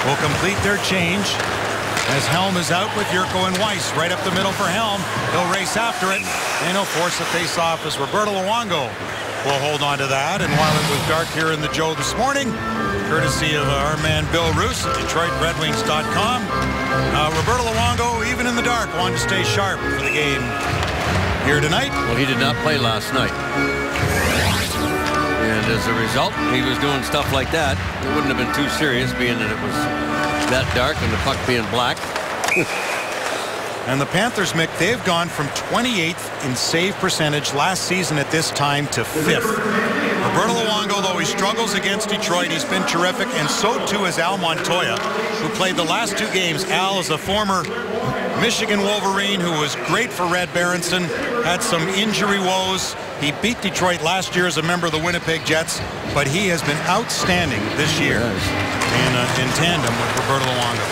will complete their change. As Helm is out with Yurko and Weiss. Right up the middle for Helm. He'll race after it. And he'll force a face-off as Roberto Luongo will hold on to that. And while it was dark here in the Joe this morning, courtesy of our man Bill Roos at DetroitRedWings.com, Roberto Luongo, even in the dark, wanted to stay sharp for the game here tonight. Well, he did not play last night. And as a result, he was doing stuff like that. It wouldn't have been too serious, being that it was that dark and the puck being black. And the Panthers, Mick, they've gone from 28th in save percentage last season at this time to 5th. Roberto Luongo, though he struggles against Detroit, he's been terrific, and so too is Al Montoya, who played the last 2 games. Al is a former Michigan Wolverine who was great for Red Berenson, had some injury woes. He beat Detroit last year as a member of the Winnipeg Jets, but he has been outstanding this year in tandem with Roberto Luongo.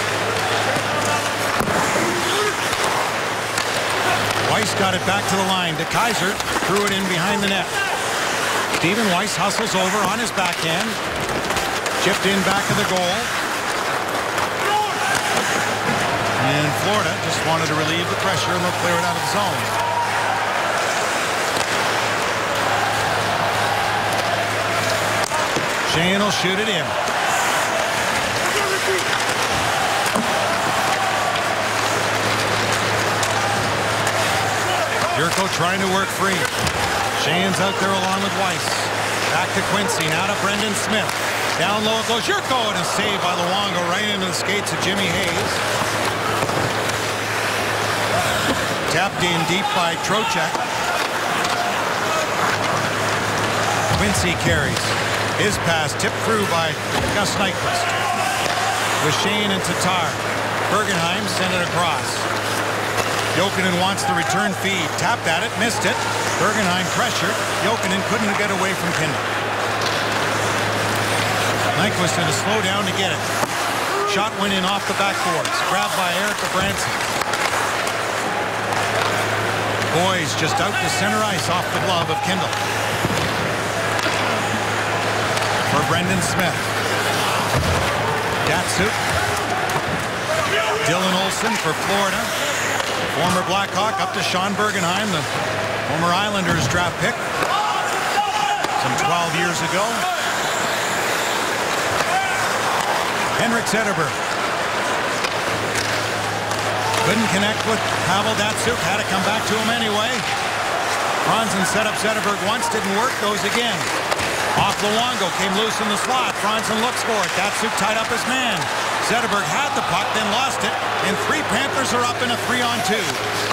Weiss got it back to the line. De Keyser threw it in behind the net. Stephen Weiss hustles over on his backhand. Chipped in back of the goal. And Florida just wanted to relieve the pressure and they'll clear it out of the zone. Shane will shoot it in. Jurko trying to work free. Shane's out there along with Weiss. Back to Quincy. Now to Brendan Smith. Down low goes Jurko, and a save by Luongo right into the skates of Jimmy Hayes. Tapped in deep by Trocheck. Quincy carries. His pass tipped through by Gus Nyquist. With Shane and Tatar. Bergenheim sent it across. Jokinen wants the return feed. Tapped at it, missed it. Bergenheim pressured. Jokinen couldn't get away from Kindle. Nyquist in a slow down to get it. Shot went in off the backboards. Grabbed by Erica Branson. Boys just out to center ice off the glove of Kindle. For Brendan Smith. Datsuk. Dylan Olsen for Florida. Former Blackhawk up to Sean Bergenheim, the former Islanders draft pick some 12 years ago. Henrik Zetterberg. Couldn't connect with Pavel Datsuk, had to come back to him anyway. Franzen set up Zetterberg once, didn't work, goes again. Off Luongo, came loose in the slot. Franzen looks for it. Datsuk tied up his man. Zetterberg had the puck, then lost it, and 3 Panthers are up in a 3-on-2.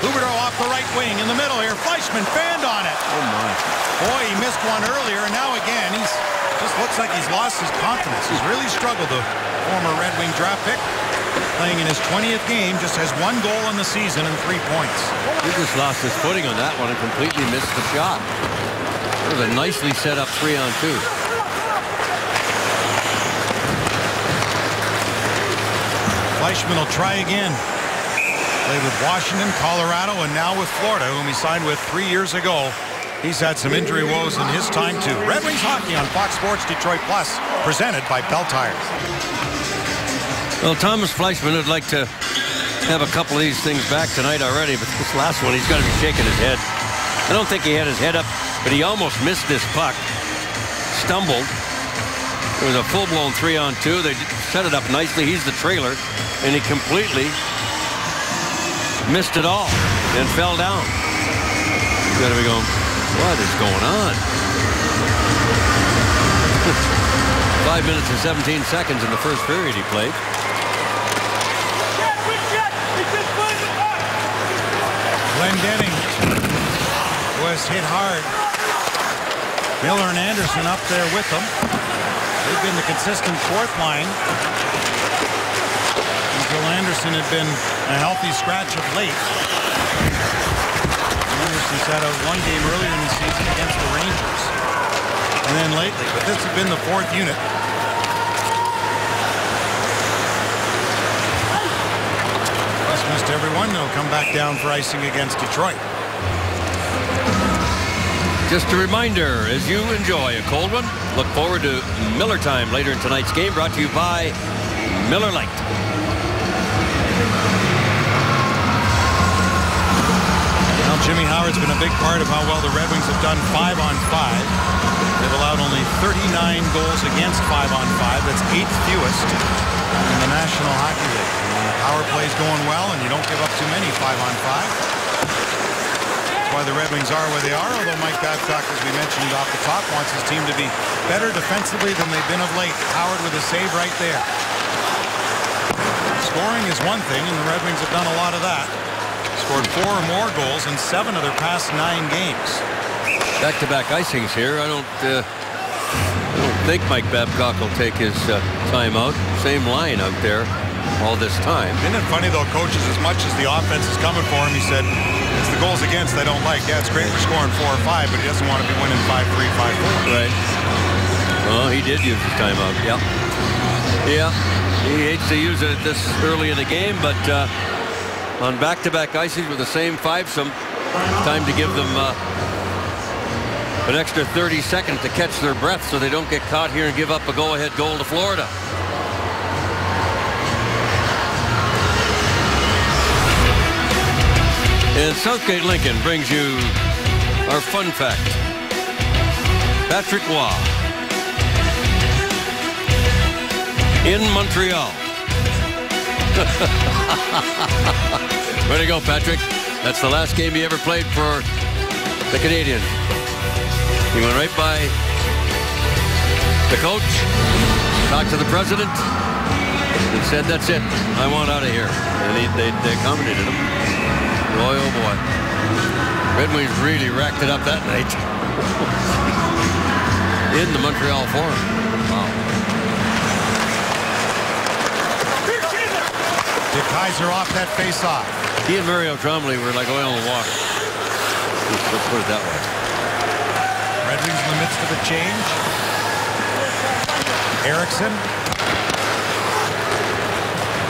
Huberdeau off the right wing in the middle here. Fleischmann fanned on it. Oh my! Boy, he missed one earlier, and now again he's just looks like he's lost his confidence. He's really struggled. The former Red Wing draft pick, playing in his 20th game, just has 1 goal in the season and 3 points. He just lost his footing on that one and completely missed the shot. It was a nicely set up 3-on-2. Fleischmann will try again. Played with Washington, Colorado, and now with Florida, whom he signed with 3 years ago. He's had some injury woes in his time, too. Red Wings hockey on Fox Sports Detroit Plus, presented by Bell Tires. Well, Thomas Fleischmann would like to have a couple of these things back tonight already, but this last one, he's got to be shaking his head. I don't think he had his head up, but he almost missed this puck. Stumbled. It was a full-blown 3-on-2. They set it up nicely. He's the trailer, and he completely missed it all and fell down. You got to be going, what is going on? 5 minutes and 17 seconds in the first period he played. Glendening was hit hard. Miller and Anderson up there with them. They've been the consistent 4th line until Anderson had been a healthy scratch of late. Anderson's had a 1 game earlier in the season against the Rangers. And then lately, but this has been the 4th unit. Dismissed everyone. They'll come back down for icing against Detroit. Just a reminder, as you enjoy a cold one, look forward to Miller time later in tonight's game, brought to you by Miller Lite. Well, Jimmy Howard's been a big part of how well the Red Wings have done 5-on-5. They've allowed only 39 goals against 5-on-5. That's 8th fewest in the National Hockey League. And the power play's going well, and you don't give up too many 5-on-5. That's why the Red Wings are where they are, although Mike Babcock, as we mentioned off the top, wants his team to be better defensively than they've been of late. Howard with a save right there. Scoring is one thing, and the Red Wings have done a lot of that. Scored 4 or more goals in 7 of their past 9 games. Back-to-back icings here. I don't think Mike Babcock will take his timeout. Same line out there all this time. Isn't it funny, though, coaches, as much as the offense is coming for him, he said, it's the goals against I don't like. Yeah, it's great for scoring 4 or 5, but he doesn't want to be winning 5-3, 5-4. Right. Well, he did use his timeout. Yeah. Yeah. He hates to use it this early in the game, but on back-to-back icings with the same fivesome, time to give them an extra 30 seconds to catch their breath so they don't get caught here and give up a go-ahead goal to Florida. And Southgate Lincoln brings you our fun fact. Patrick Roy in Montreal. Way to go, Patrick. That's the last game he ever played for the Canadiens. He went right by the coach, talked to the president, and said, that's it. I want out of here. And they accommodated him. Boy, oh boy. Red Wings really racked it up that night. In the Montreal Forum. Wow. De Kaiser off that face-off. He and Mario Trombley were like oil and water. Let's put it that way. Red Wings in the midst of a change. Eriksson.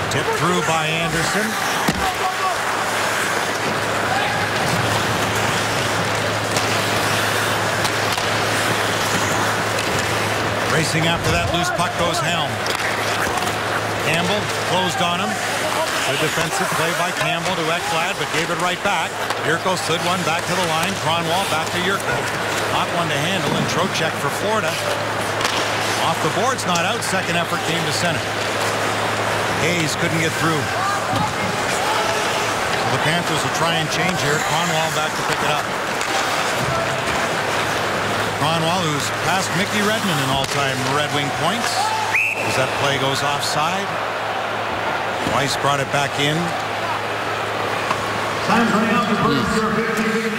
Tipped through by Anderson. Racing after that loose puck goes Helm. Campbell closed on him. Good defensive play by Campbell to Ekblad, but gave it right back. Yurko slid one back to the line. Kronwall back to Yurko. Not one to handle, and Trocheck for Florida. Off the boards, not out. Second effort came to center. Hayes couldn't get through. So the Panthers will try and change here. Kronwall back to pick it up. Kronwall, who's passed Mickey Redmond in all-time Red Wing points. As that play goes offside. Weiss brought it back in.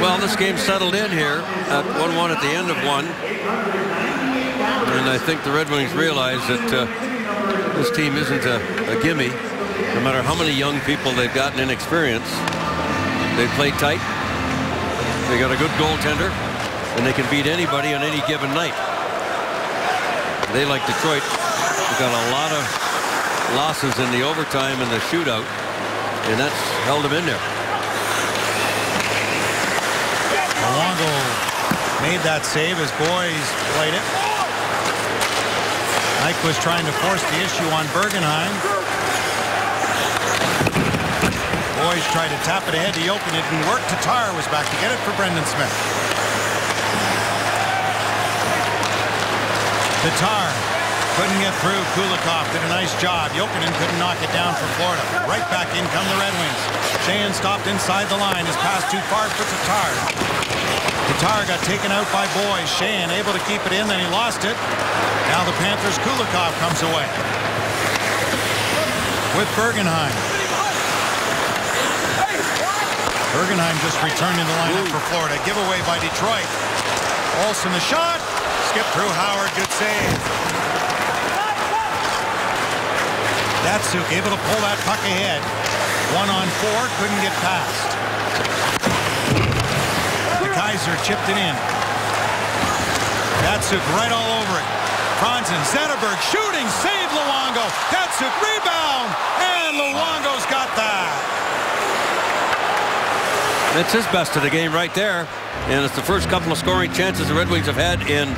Well, this game settled in here at 1-1 at the end of one. And I think the Red Wings realize that this team isn't a gimme. No matter how many young people they've gotten in experience, they play tight. They got a good goaltender, and they can beat anybody on any given night. They, like Detroit, have got a lot of losses in the overtime and the shootout, and that's held them in there. Luongo made that save as Boys played it. Mike was trying to force the issue on Bergenheim. Boys tried to tap it ahead to Yokin. It didn't work. Tatar was back to get it for Brendan Smith. Tatar couldn't get through. Kulikov did a nice job. Jokinen couldn't knock it down for Florida. Right back in come the Red Wings. Sheahan stopped inside the line. His pass too far for Tatar. Tatar got taken out by Boys. Sheahan able to keep it in, then he lost it. Now the Panthers' Kulikov comes away with Bergenheim. Bergenheim just returned in the lineup for Florida. Giveaway by Detroit. Olsen the shot. Skip through Howard. Good save. Datsuk able to pull that puck ahead. 1-on-4. Couldn't get past. De Kaiser chipped it in. Datsuk right all over it. Franzen, Zetterberg shooting. Save Luongo. Datsuk rebound. And Luongo's got that. It's his best of the game right there. And it's the first couple of scoring chances the Red Wings have had in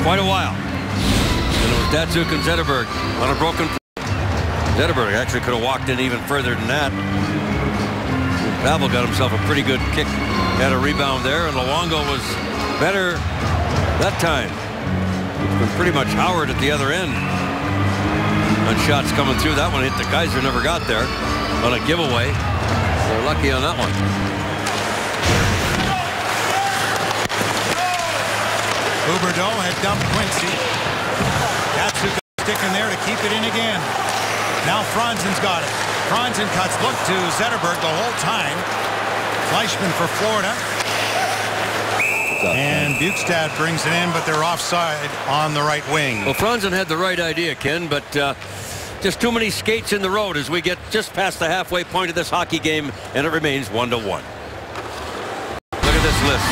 quite a while. And it was Datsuk and Zetterberg on a broken play. Zetterberg actually could have walked in even further than that. Pavel got himself a pretty good kick. Had a rebound there, and Luongo was better that time. It's been pretty much Howard at the other end on shots coming through. That one hit the Kaiser, never got there on a giveaway. They're lucky on that one. Huberdeau had dumped Quincy. Datsuk sticking there to keep it in again. Now Franzen's got it. Franzen cuts. Look to Zetterberg the whole time. Fleischmann for Florida. And Bukestad brings it in, but they're offside on the right wing. Well, Franzen had the right idea, Ken, but just too many skates in the road as we get just past the halfway point of this hockey game, and it remains 1-1. Look at this list.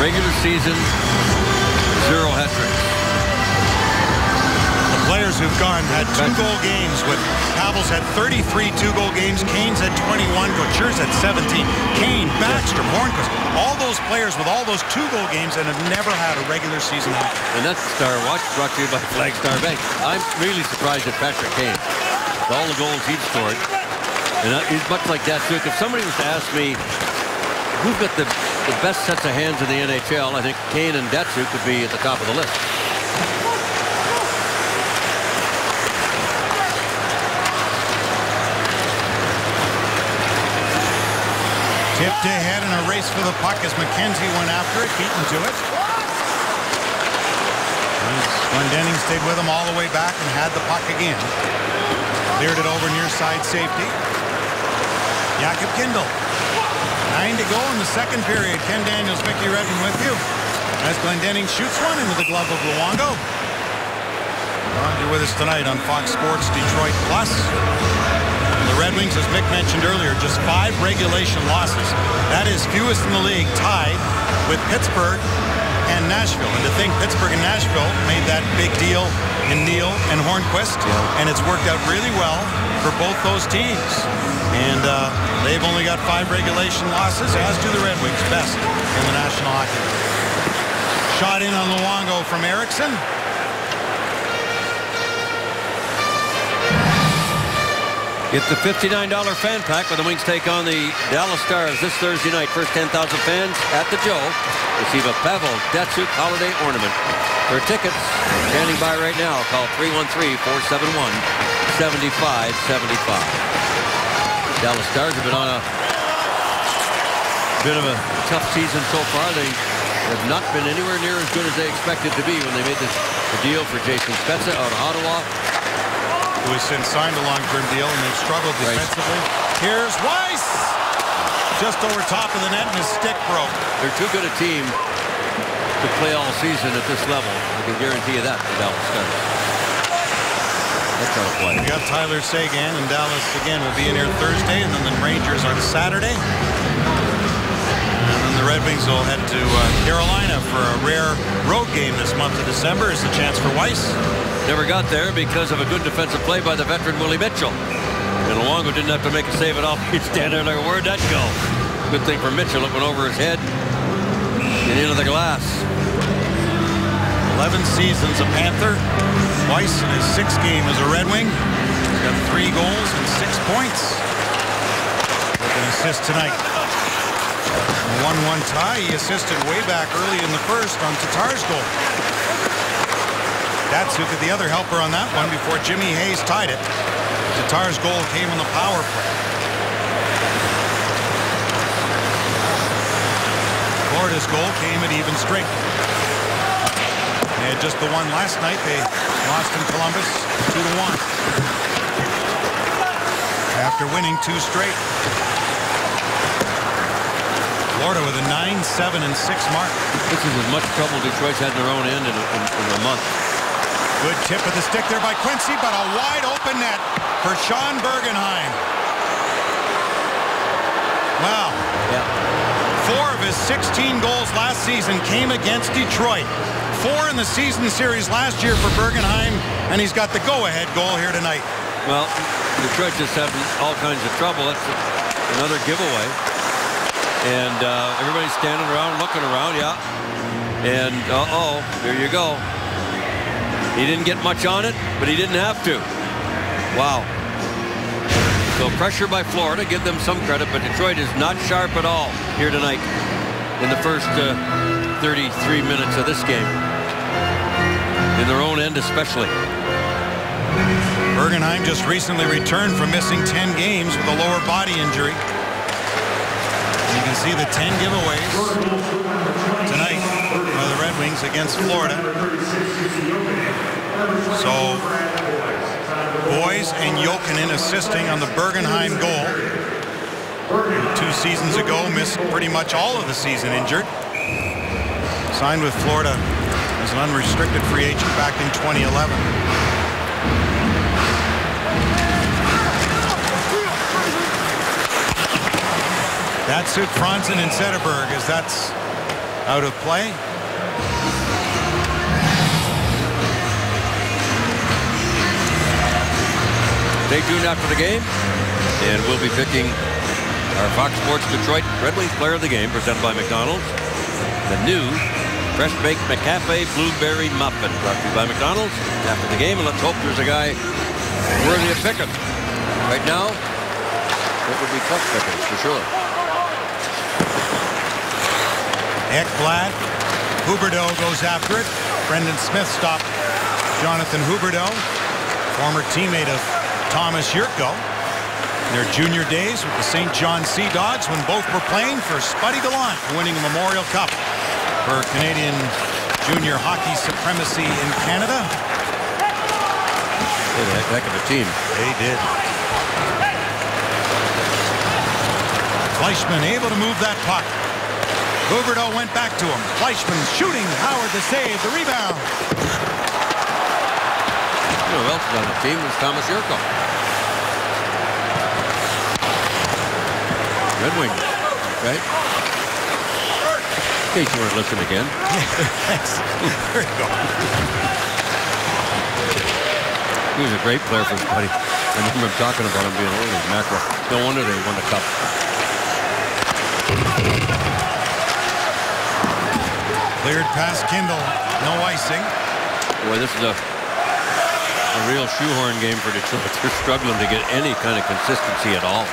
Regular season, 0 hat tricks. The players who've gone had 2-goal games. With Havels had 33 2-goal games. Canes had 21. Couture's had 17. Kane, Baxter, Hornquist, all those players with all those 2-goal games and have never had a regular season hat trick. And that's Star Watch brought to you by Flagstar Bank. I'm really surprised at Patrick Kane. With all the goals he's scored. And he's much like that, too. If somebody was to ask me who's got the best sets of hands in the NHL, I think Kane and Datsuk would be at the top of the list. Tipped ahead in a race for the puck as McKenzie went after it, beaten to it. Glendening stayed with him all the way back and had the puck again. Cleared it over near side safety. Jakob Kindl. 9 to go in the second period. Ken Daniels, Mickey Redmond with you. As Glendening shoots one into the glove of Luongo. You're with us tonight on Fox Sports Detroit Plus. The Red Wings, as Mick mentioned earlier, just 5 regulation losses. That is fewest in the league, tied with Pittsburgh and Nashville. And to think Pittsburgh and Nashville made that big deal in Neal and Hornquist, and it's worked out really well for both those teams. And they've only got 5 regulation losses, as do the Red Wings, best in the National Hockey League. Shot in on Luongo from Eriksson. Get the $59 fan pack when the Wings take on the Dallas Stars this Thursday night. First 10,000 fans at the Joe receive a Pavel Datsuk holiday ornament. For tickets, standing by right now, call 313-471-7575. Dallas Stars have been on a bit of a tough season so far. They have not been anywhere near as good as they expected to be when they made the deal for Jason Spezza out of Ottawa, who has since signed a long-term deal, and they've struggled defensively. Here's Weiss! Just over top of the net, and his stick broke. They're too good a team to play all season at this level. I can guarantee you that for Dallas Stars. That's how to play. We got Tyler Seguin, and Dallas, again, will be in here Thursday, and then the Rangers on Saturday. And then the Red Wings will head to Carolina for a rare road game this month of December. Is the chance for Weiss. Never got there because of a good defensive play by the veteran Willie Mitchell. And Luongo didn't have to make a save at all. He'd stand there like, where'd that go? Good thing for Mitchell. It went over his head and into the glass. 11 seasons a Panther. Weiss in his 6th game as a Red Wing. He's got 3 goals and 6 points. With an assist tonight. A 1-1 tie. He assisted way back early in the first on Tatar's goal. Datsuk at the other helper on that one before Jimmy Hayes tied it. Tatar's goal came on the power play. Florida's goal came at even strength. They had just the one last night. They lost in Columbus 2-1. After winning 2 straight. Florida with a 9-7-6 mark. This is as much trouble Detroit's had in their own end in a month. Good tip of the stick there by Quincy, but a wide open net for Sean Bergenheim. Wow. Yeah. 4 of his 16 goals last season came against Detroit. 4 in the season series last year for Bergenheim, and he's got the go-ahead goal here tonight. Well, Detroit just having all kinds of trouble. That's another giveaway. And everybody's standing around, looking around, yeah. And, there you go. He didn't get much on it, but he didn't have to. Wow. So pressure by Florida, give them some credit, but Detroit is not sharp at all here tonight in the first 33 minutes of this game. In their own end especially. Bergenheim just recently returned from missing 10 games with a lower body injury. You can see the 10 giveaways tonight by the Red Wings against Florida. So Boyes and Jokinen assisting on the Bergenheim goal. 2 seasons ago, missed pretty much all of the season injured. Signed with Florida as an unrestricted free agent back in 2011. Datsuk, Franzen, and Zetterberg as that's out of play. Stay tuned after the game, and we'll be picking our Fox Sports Detroit Red Wings Player of the Game, presented by McDonald's. The new fresh baked McCafe Blueberry Muffin, brought to you by McDonald's. After the game, and let's hope there's a guy worthy of picking. Right now, it would be tough picking for sure. Ekblad, Huberdeau goes after it. Brendan Smith stopped Jonathan Huberdeau, former teammate of Thomas Yurko. Their junior days with the St. John Sea Dogs when both were playing for Spuddy Gallant, winning a Memorial Cup for Canadian junior hockey supremacy in Canada. They had a heck of a team. They did. Fleischmann able to move that puck. Huberdeau went back to him. Fleischmann shooting. Howard to save the rebound. You know who else is on the team was Thomas Yurko. Red Wing. Okay. In case you weren't listening again. Thanks. There you go. He was a great player for Spuddy. I remember him talking about him being holy mackerel. No wonder they won the cup. Cleared past Kindle. No icing. Boy, this is a real shoehorn game for Detroit. They're struggling to get any kind of consistency at all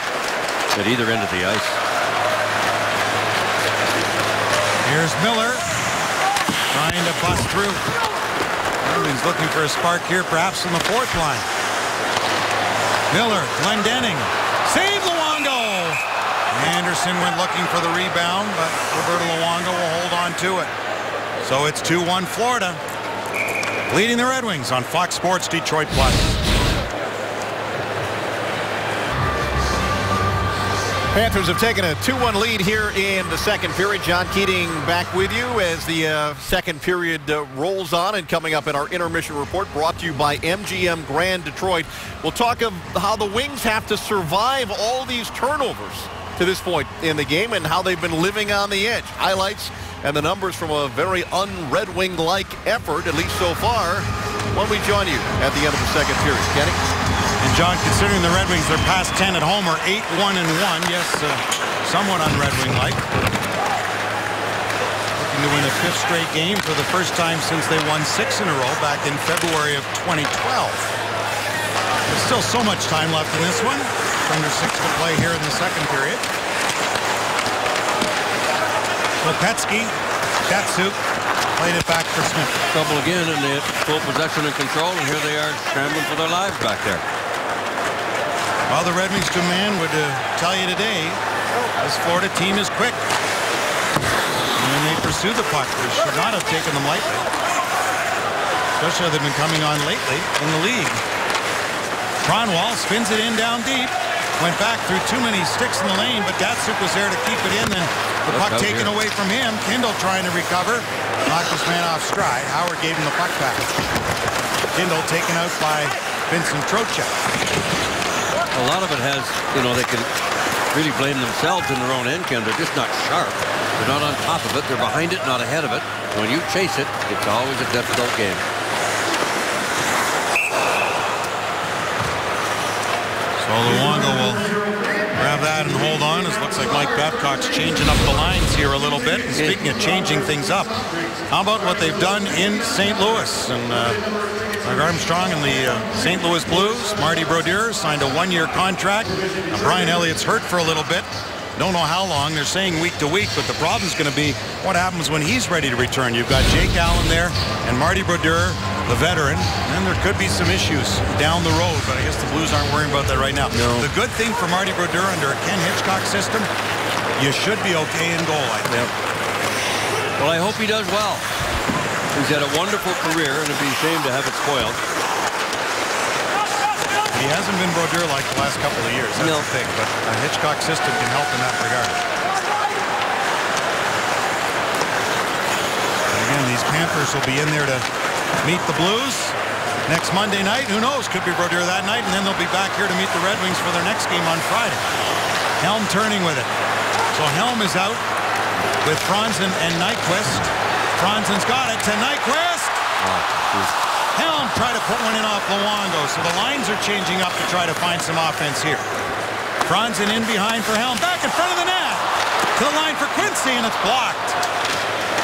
at either end of the ice. Here's Miller trying to bust through. Irving's looking for a spark here, perhaps in the 4th line. Miller, Glendening, save Luongo. Anderson went looking for the rebound, but Roberto Luongo will hold on to it. So it's 2-1 Florida, leading the Red Wings on Fox Sports Detroit Plus. Panthers have taken a 2-1 lead here in the second period. John Keating back with you as the second period rolls on, and coming up in our intermission report brought to you by MGM Grand Detroit. We'll talk of how the Wings have to survive all these turnovers to this point in the game and how they've been living on the edge. Highlights and the numbers from a very un-Red Wing-like effort, at least so far, when we join you at the end of the second period. Kenny? And John, considering the Red Wings, their past 10 at home are 8-1-1. Yes, somewhat un-Red Wing-like. Looking to win a 5th straight game for the first time since they won 6 in a row back in February of 2012. There's still so much time left in this one. Under 6 to play here in the second period. Kopetsky, Datsuk played it back for Smith. Trouble again, and they had full possession and control, and here they are scrambling for their lives back there. Well, the Red Wings man would tell you today, this Florida team is quick. And they pursue the puck. They should not have taken them lightly. Especially they've been coming on lately in the league. Kronwall spins it in down deep. Went back through too many sticks in the lane, but Datsuk was there to keep it in. Then the puck taken away from him. Kindle trying to recover. Knocked his man off stride. Howard gave him the puck back. Kindle taken out by Vincent Trocheck. A lot of it has, you know, they can really blame themselves in their own end, Ken. They're just not sharp. They're not on top of it. They're behind it, not ahead of it. When you chase it, it's always a difficult game. So Luongo will grab that and hold on. It looks like Mike Babcock's changing up the lines here a little bit. And speaking of changing things up, how about what they've done in St. Louis? And Doug Armstrong and the St. Louis Blues, Marty Brodeur signed a 1-year contract. Now, Brian Elliott's hurt for a little bit. Don't know how long. They're saying week to week, but the problem's going to be what happens when he's ready to return. You've got Jake Allen there and Marty Brodeur, the veteran, and there could be some issues down the road, but I guess the Blues aren't worrying about that right now. No. The good thing for Marty Brodeur under a Ken Hitchcock system, you should be okay in goal, I think. Yep. Well, I hope he does well. He's had a wonderful career, and it'd be a shame to have it spoiled. He hasn't been Brodeur like the last couple of years. That's the thing. But a Hitchcock system can help in that regard. And again, these Panthers will be in there to meet the Blues next Monday night. Who knows? Could be Brodeur that night, and then they'll be back here to meet the Red Wings for their next game on Friday. Helm turning with it. So Helm is out with Franzen and Nyquist. Franzen's got it to Nyquist. Helm tried to put one in off Luongo, so the lines are changing up to try to find some offense here. Franzen in behind for Helm, back in front of the net. To the line for Quincy, and it's blocked.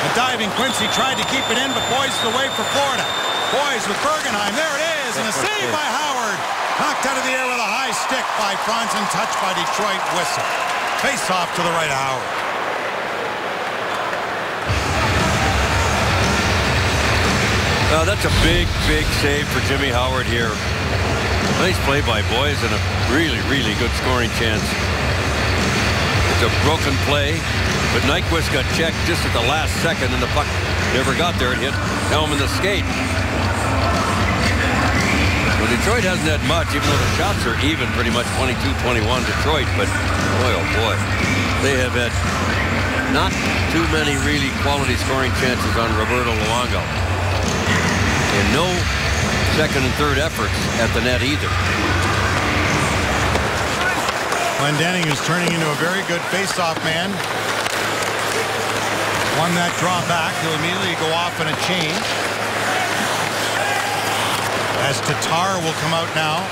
A diving Quincy tried to keep it in, but Boyes is away for Florida. Boyes with Bergenheim, there it is, and a save by Howard. Knocked out of the air with a high stick by Franzen, touched by Detroit, whistle. Face off to the right of Howard. That's a big, big save for Jimmy Howard here. Nice play by Boyes and a really, really good scoring chance. It's a broken play, but Nyquist got checked just at the last second, and the puck never got there. It hit Helm in the skate. Well, Detroit hasn't had much, even though the shots are even pretty much 22-21 Detroit, but boy, oh boy, they have had not too many really quality scoring chances on Roberto Luongo. And no second and third efforts at the net either. Glendening is turning into a very good face-off man. Won that draw back. He'll immediately go off in a change. As Tatar will come out now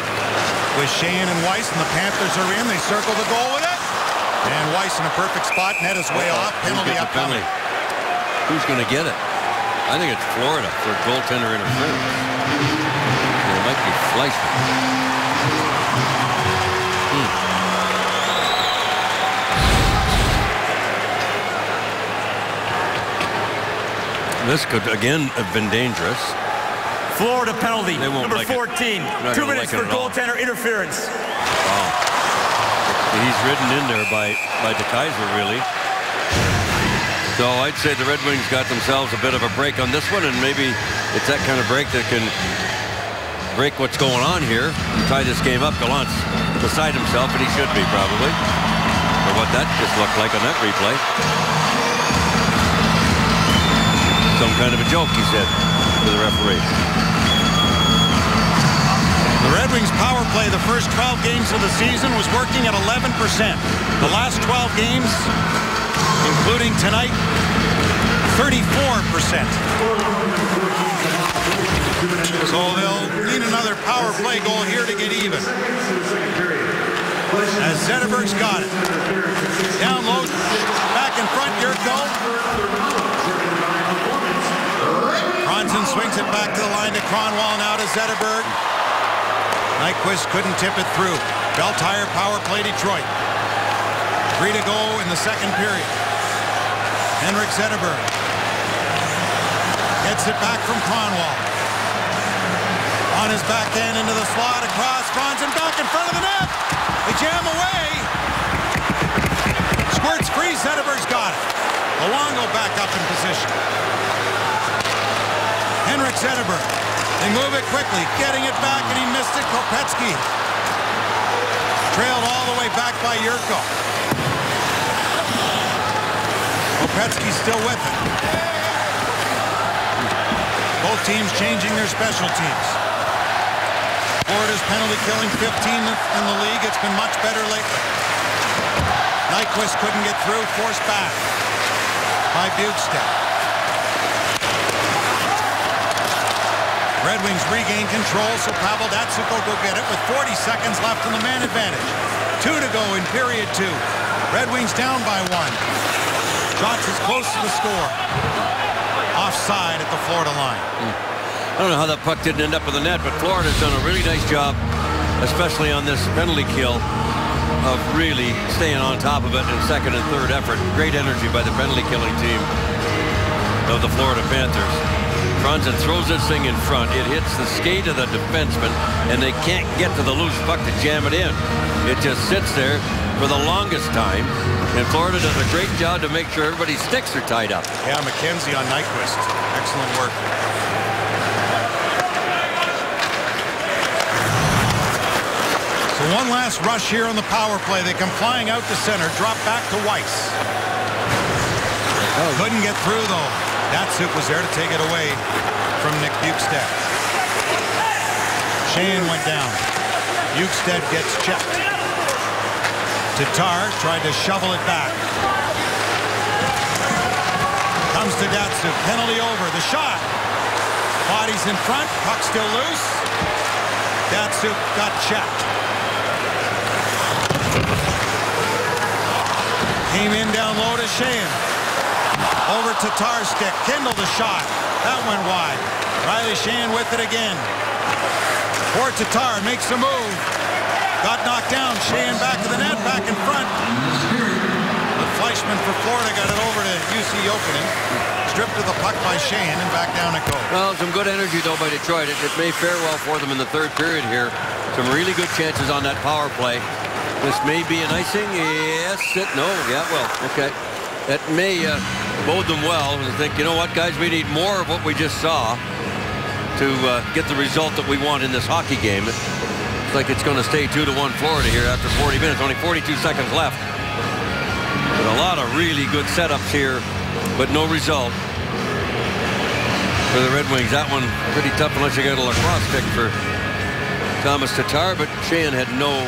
with Sheahan and Weiss, and the Panthers are in. They circle the goal with it. And Weiss in a perfect spot. Net is way off. Penalty upcoming. Who's going to get it? I think it's Florida for goaltender interference. It might be Fleischman. This could again have been dangerous. Florida penalty, number like 14. 2 minutes for goaltender interference. Wow. He's ridden in there by DeKeyser, really. So I'd say the Red Wings got themselves a bit of a break on this one, and maybe it's that kind of break that can break what's going on here and tie this game up. Gallant's beside himself, and he should be probably, for what that just looked like on that replay. Some kind of a joke, he said to the referee. The Red Wings power play the first 12 games of the season was working at 11%. The last 12 games, including tonight, 34%. So they'll need another power play goal here to get even. As Zetterberg's got it. Down low, back in front, Yurko. Franzen swings it back to the line to Kronwall, now to Zetterberg. Nyquist couldn't tip it through. Bell-Tire power play Detroit. 3 to go in the second period. Henrik Zetterberg gets it back from Kronwall. On his backhand into the slot, across, Franzen back in front of the net. They jam away. Squirts free, Zetterberg's got it. Luongo back up in position. Henrik Zetterberg. They move it quickly, getting it back, and he missed it. Kopecky trailed all the way back by Yurko. Kopecky still with it. Both teams changing their special teams. Florida's penalty killing 15th in the league. It's been much better lately. Nyquist couldn't get through, forced back by Bjugstad. Red Wings regain control, so Pavel Datsyuk will go get it with 40 seconds left in the man advantage. 2 to go in period 2. Red Wings down by 1. Shots is close to the score. Offside at the Florida line. I don't know how that puck didn't end up in the net, but Florida's done a really nice job, especially on this penalty kill, of really staying on top of it in second and third effort. Great energy by the penalty killing team of the Florida Panthers. Franzen throws this thing in front. It hits the skate of the defenseman, and they can't get to the loose puck to jam it in. It just sits there. for the longest time. And Florida does a great job to make sure everybody's sticks are tied up. Yeah, McKenzie on Nyquist. Excellent work. So one last rush here on the power play. They come flying out to center. Drop back to Weiss. Couldn't get through, though. Datsuk was there to take it away from Nick Bjugstad. Sheahan went down. Bjugstad gets checked. Tatar tried to shovel it back. Comes to Datsuk. Penalty over. The shot. Bodies in front. Puck still loose. Datsuk got checked. Came in down low to Sheahan. Over Tatar's stick. Kindle the shot. That went wide. Riley Sheahan with it again. For Tatar. Makes a move. Got knocked down. Sheahan back to the net. Back in front. But Fleischmann for Florida got it over to UC Jokinen. Stripped to the puck by Sheahan and back down it goes. Well, some good energy, though, by Detroit. It may fare well for them in the third period here. Some really good chances on that power play. This may be an icing. Yes. No. Yeah, well, okay. That may bode them well. And think, you know what, guys, we need more of what we just saw to get the result that we want in this hockey game. It's like it's going to stay 2-1 Florida here after 40 minutes. Only 42 seconds left. But a lot of really good setups here, but no result for the Red Wings. That one pretty tough unless you get a lacrosse stick for Thomas Tatar, but Sheahan had no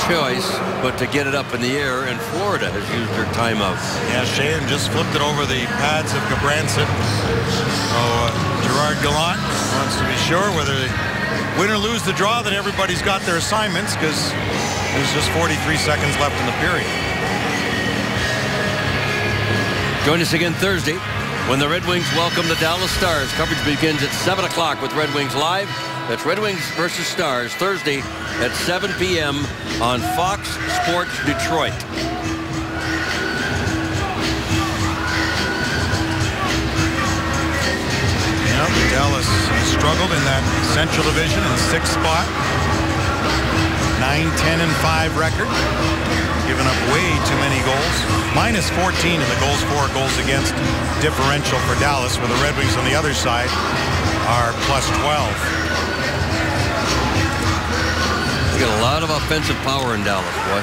choice but to get it up in the air, and Florida has used their timeouts. Yeah, Sheahan just flipped it over the pads of Gabranson. Gerard Gallant wants to be sure whether they win or lose the draw that everybody's got their assignments, because there's just 43 seconds left in the period. Join us again Thursday when the Red Wings welcome the Dallas Stars. Coverage begins at 7 o'clock with Red Wings Live. That's Red Wings versus Stars Thursday at 7 p.m. on Fox Sports Detroit. Yeah, Dallas struggled in that Central Division in 6th spot. 9-10-5 record. Given up way too many goals. Minus 14 in the goals for, goals against differential for Dallas, where the Red Wings on the other side are plus 12. You got a lot of offensive power in Dallas, boy.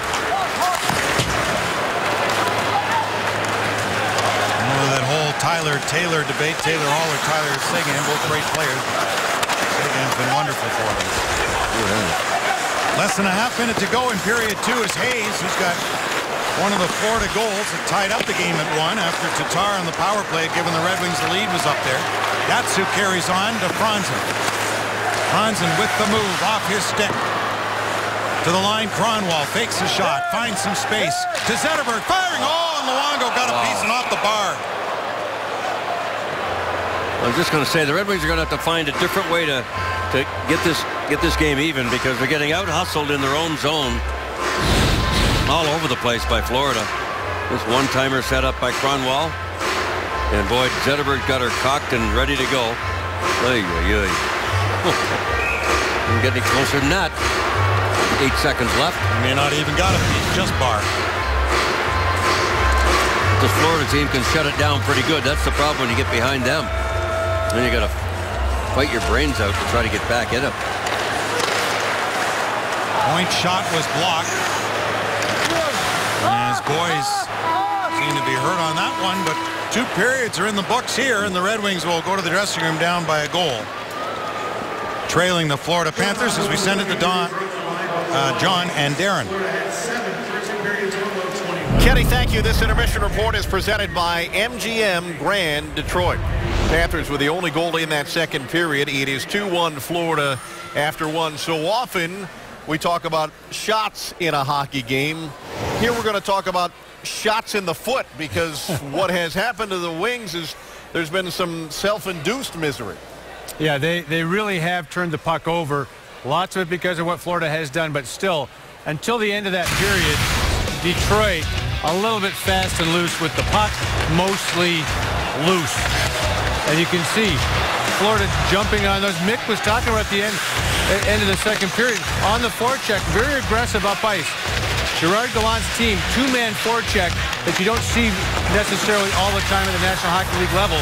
That whole Tyler Taylor debate, Taylor Hall or Tyler Seguin, both great players. Seguin's been wonderful for them. Less than a half minute to go in period 2 is Hayes, who's got one of the Florida goals that tied up the game at 1 after Tatar on the power play, given the Red Wings the lead, was up there. Datsuk carries on to Franzen. Franzen with the move off his stick. To the line, Kronwall fakes a shot, finds some space to Zetterberg, firing. Oh, and Luongo got a piece and off the bar. I was just going to say the Red Wings are going to have to find a different way to get this game even, because they're getting out hustled in their own zone all over the place by Florida. This one-timer set up by Kronwall, and boy, Zetterberg got her cocked and ready to go. Didn't get any closer than that. 8 seconds left. May not even got a piece, just bar. This Florida team can shut it down pretty good. That's the problem when you get behind them. Then you got to fight your brains out to try to get back in them. Point shot was blocked. And his boys seem to be hurt on that one, but 2 periods are in the books here, and the Red Wings will go to the dressing room down by a goal. Trailing the Florida Panthers as we send it to John and Darren. Kenny, thank you. This intermission report is presented by MGM Grand Detroit. Panthers were the only goal in that second period. It is 2-1 Florida after 1. So often we talk about shots in a hockey game. Here we're going to talk about shots in the foot, because what has happened to the Wings is there's been some self-induced misery. Yeah, they really have turned the puck over. Lots of it because of what Florida has done, but still, until the end of that period, Detroit a little bit fast and loose with the puck, mostly loose. And you can see Florida jumping on those. Mick was talking about the end of the second period. On the forecheck, very aggressive up ice. Gerard Gallant's team, two-man forecheck that you don't see necessarily all the time at the National Hockey League level.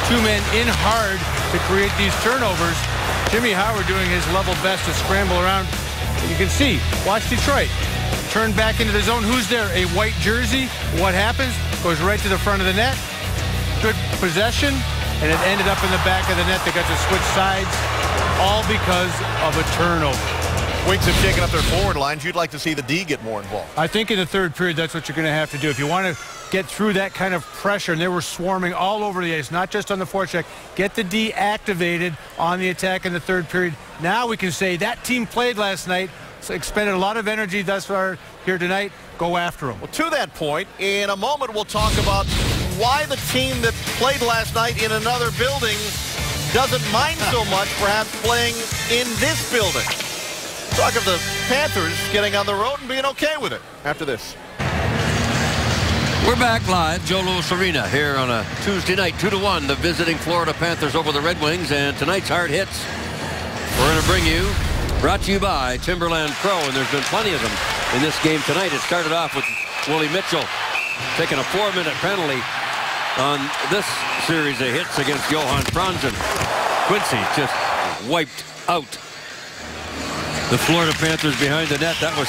Two men in hard to create these turnovers. Jimmy Howard doing his level best to scramble around. You can see, watch Detroit. Turn back into the zone. Who's there? A white jersey. What happens? Goes right to the front of the net. Good possession, and it ended up in the back of the net. They got to switch sides, all because of a turnover. Wings have shaken up their forward lines. You'd like to see the D get more involved. I think in the third period, that's what you're going to have to do. If you want to get through that kind of pressure, and they were swarming all over the ice, not just on the forecheck, get the D activated on the attack in the third period. Now we can say that team played last night, so expended a lot of energy thus far here tonight. Go after them. Well, to that point, in a moment we'll talk about why the team that played last night in another building doesn't mind so much perhaps playing in this building. Talk of the Panthers getting on the road and being okay with it after this. We're back live, Joe Louis Arena here on a Tuesday night, 2-1, the visiting Florida Panthers over the Red Wings, and tonight's hard hits we're going to bring you, brought to you by Timberland Pro, and there's been plenty of them in this game tonight. It started off with Willie Mitchell taking a 4-minute penalty on this series of hits against Johan Franzen. Quincy just wiped out the Florida Panthers behind the net. That was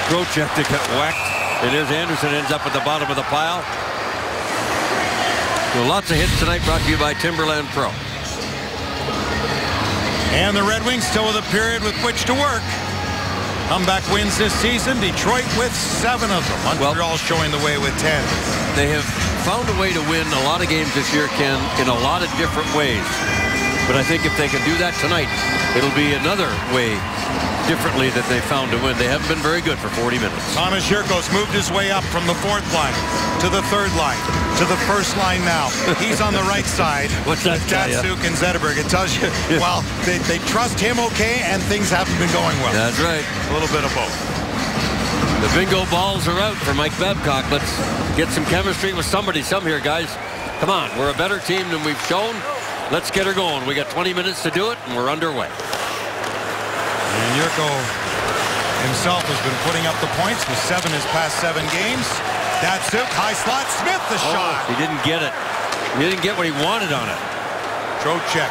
Trocheck that got whacked. And there's Anderson, ends up at the bottom of the pile. So lots of hits tonight, brought to you by Timberland Pro. And the Red Wings still with a period with which to work. Comeback wins this season. Detroit with 7 of them. Montreal showing the way with 10. They have found a way to win a lot of games this year, Ken, in a lot of different ways. But I think if they can do that tonight, it'll be another way differently that they found to win. They haven't been very good for 40 minutes. Thomas Yurkos moved his way up from the 4th line to the 3rd line to the 1st line now. He's on the right side. What's that tell you? Datsuk and Zetterberg. It tells you, well, they trust him okay, and things haven't been going well. That's right. A little bit of both. The bingo balls are out for Mike Babcock. Let's get some chemistry with somebody. Some here, guys. Come on, we're a better team than we've shown. Let's get her going. We got 20 minutes to do it, and we're underway. And Yurko himself has been putting up the points with 7 his past 7 games. Datsuk, high slot, Smith the shot. He didn't get it. He didn't get what he wanted on it. Trocheck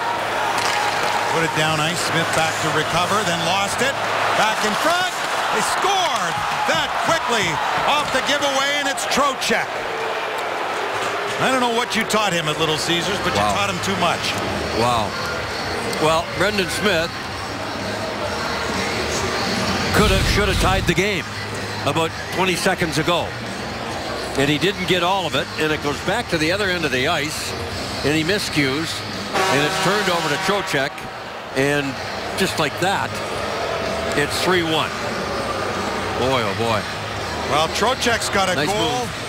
put it down ice. Smith back to recover, then lost it. Back in front. They scored that quickly off the giveaway, and it's Trocheck. I don't know what you taught him at Little Caesars, but you taught him too much. Wow. Well, Brendan Smith should have tied the game about 20 seconds ago. And he didn't get all of it, and it goes back to the other end of the ice, and he miscues, and it's turned over to Trocheck, and just like that, it's 3-1. Boy, oh boy. Well, Trocheck's got a Nice goal move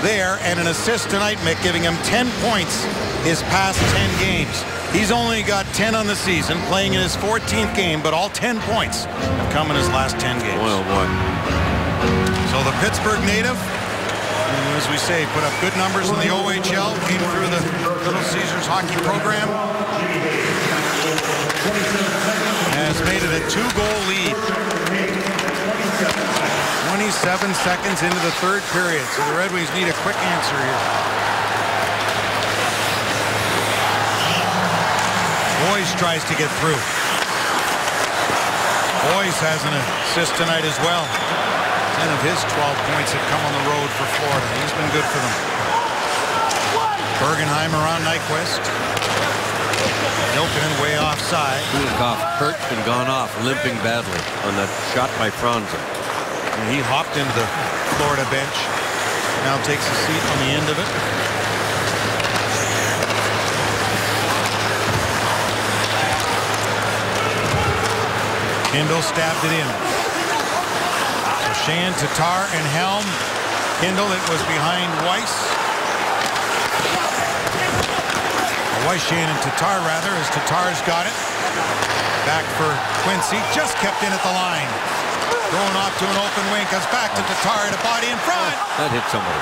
there and an assist tonight, Mick, giving him 10 points his past 10 games. He's only got 10 on the season, playing in his 14th game, but all 10 points have come in his last 10 games. Boy, oh boy. So the Pittsburgh native, as we say, put up good numbers in the OHL, came through the Little Caesars hockey program, has made it a 2-goal lead. 27 seconds into the 3rd period, so the Red Wings need a quick answer here. Boyes tries to get through. Boyes has an assist tonight as well. 10 of his 12 points have come on the road for Florida. He's been good for them. Bergenheim around Nyquist. Hilkinen way offside. Kulikov hurt and gone off, limping badly on that shot by Franzen. And he hopped into the Florida bench. Now takes a seat on the end of it. Kindle stabbed it in. So Shan, Tatar, and Helm. Kindle, it was behind Weiss. Weiss, Shan, and Tatar rather, as Tatar's got it. Back for Quincy, just kept in at the line. Thrown off to an open wing, comes back to Tatar, and a body in front. That hit somebody.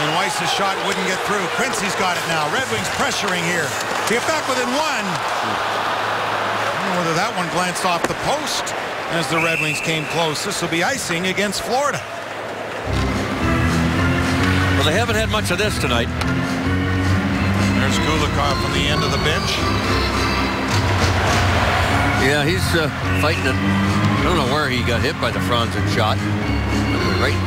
And Weiss's shot wouldn't get through. Quincy's got it now. Red Wings pressuring here. To get back within 1. I don't know whether that one glanced off the post. as the Red Wings came close. This will be icing against Florida. Well, they haven't had much of this tonight. There's Kulikov from the end of the bench. Yeah, he's fighting it. I don't know where he got hit by the Franzen shot. Right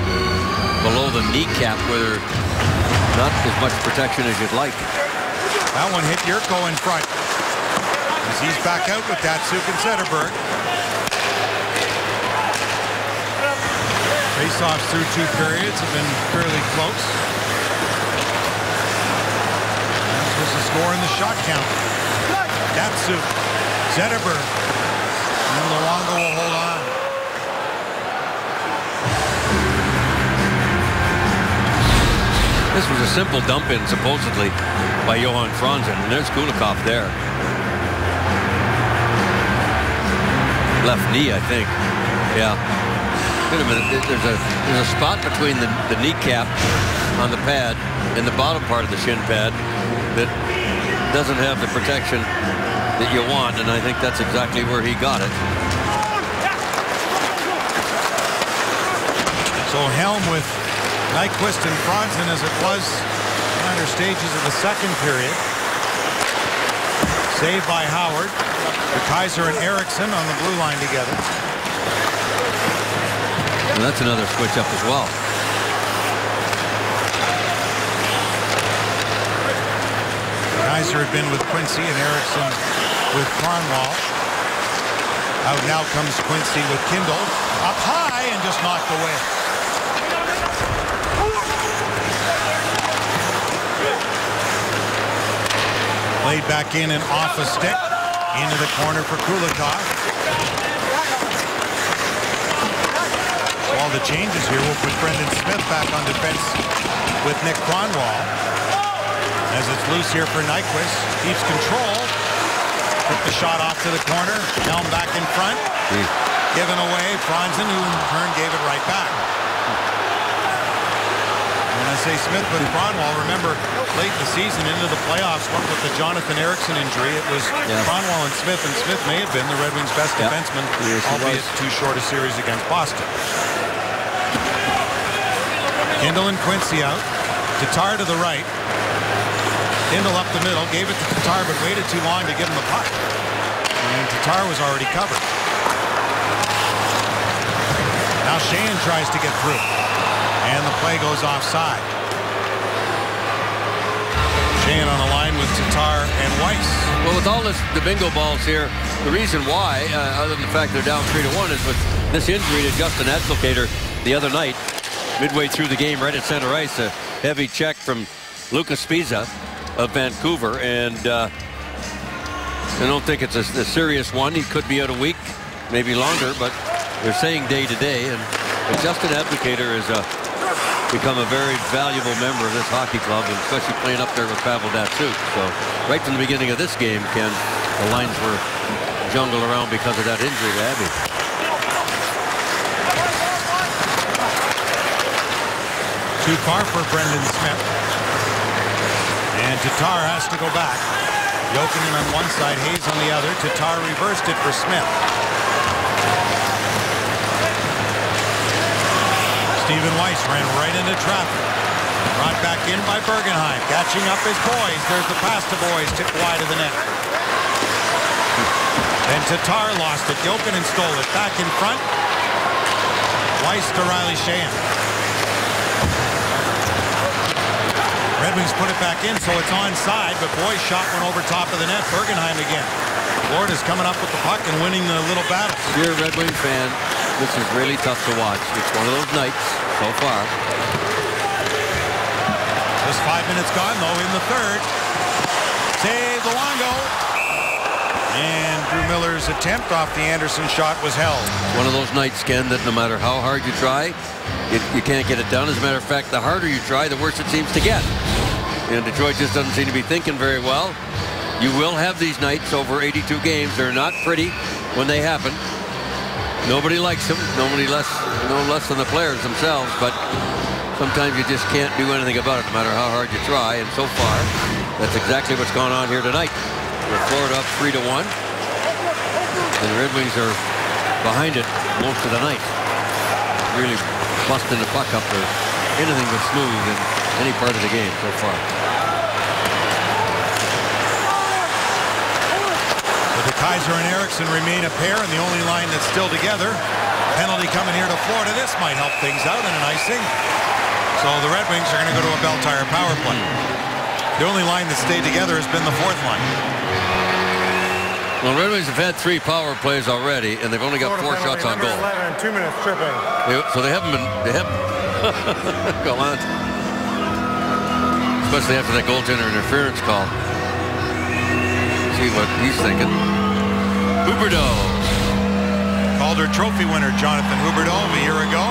below the kneecap where there's not as much protection as you'd like. That one hit Yurko in front. As he's back out with Datsyuk and Zetterberg. Face-offs through 2 periods have been fairly close. This was the score in the shot count. Datsyuk, Zetterberg, and Luongo will hold on. This was a simple dump-in, supposedly, by Johan Franzen. And there's Kulikov there. Left knee, I think. Yeah. Wait a minute. There's a spot between the kneecap on the pad and the bottom part of the shin pad that doesn't have the protection that you want, and I think that's exactly where he got it. So Helm with Nyquist and Franzen as it was in latter stages of the second period. Saved by Howard. Kaiser and Eriksson on the blue line together. And that's another switch up as well. Kaiser had been with Quincy and Eriksson with Kronwall. Out now comes Quincy with Kindle. Up high and just knocked away. Played back in and off a stick. Into the corner for Kulikov. All the changes here will put Brendan Smith back on defense with Nick Kronwall. As it's loose here for Nyquist. Keeps control. Took the shot off to the corner. Helm back in front. Given away. Franzen, who in turn gave it right back. When I say Smith with Kronwall, remember late in the season into the playoffs, what with the Jonathan Eriksson injury, it was Kronwall and Smith may have been the Red Wings' best defenseman, albeit too short a series against Boston. Kindle and Quincy out. Tatar to the right. Kindle up the middle, gave it to Tatar, but waited too long to give him the puck. And Tatar was already covered. Now Sheahan tries to get through. And the play goes offside. Sheahan on the line with Tatar and Weiss. Well, with all the bingo balls here, the reason why, other than the fact they're down 3-1, is with this injury to Justin Advocator the other night, midway through the game, right at center ice, a heavy check from Lucas Spiza of Vancouver, and I don't think it's a serious one. He could be out a week, maybe longer, but they're saying day to day, and Justin Advocator is become a very valuable member of this hockey club, and especially playing up there with Pavel Datsyuk. So right from the beginning of this game, Ken, the lines were jungled around because of that injury to Abby. Too far for Brendan Smith. And Tatar has to go back. Jokinen on one side, Hayes on the other. Tatar reversed it for Smith. Stephen Weiss ran right into traffic. Brought back in by Bergenheim. Catching up his boys. There's the pass to boys. Tipped wide of the net. Then Tatar lost it. Jokinen stole it. Back in front. Weiss to Riley Sheahan. Red Wings put it back in, so it's onside, but boys shot one over top of the net. Bergenheim again. Florida's coming up with the puck and winning the little battle. If you're a Red Wing fan, this is really tough to watch. It's one of those nights so far. Just 5 minutes gone, though, in the third. Save Luongo. And Drew Miller's attempt off the Anderson shot was held. One of those nights, Ken, that no matter how hard you try, you can't get it done. As a matter of fact, the harder you try, the worse it seems to get. And Detroit just doesn't seem to be thinking very well. You will have these nights over 82 games. They're not pretty when they happen. Nobody likes them. No less than the players themselves. But sometimes you just can't do anything about it, no matter how hard you try. And so far, that's exactly what's going on here tonight. With Florida up 3-1. And the Red Wings are behind it most of the night. Really busting the puck up or anything but smooth in any part of the game so far. The Kaiser and Eriksson remain a pair, and the only line that's still together. Penalty coming here to Florida. This might help things out in an icing. So the Red Wings are going to go to a Bell Tire power play. The only line that stayed together has been the fourth line. Well, Red Wings have had 3 power plays already, and they've only got 4 shots on goal. 11, 2 minutes tripping. So they haven't go on. Especially after that goaltender interference call. See what he's thinking. Huberdeau. Calder Trophy winner Jonathan Huberdeau a year ago.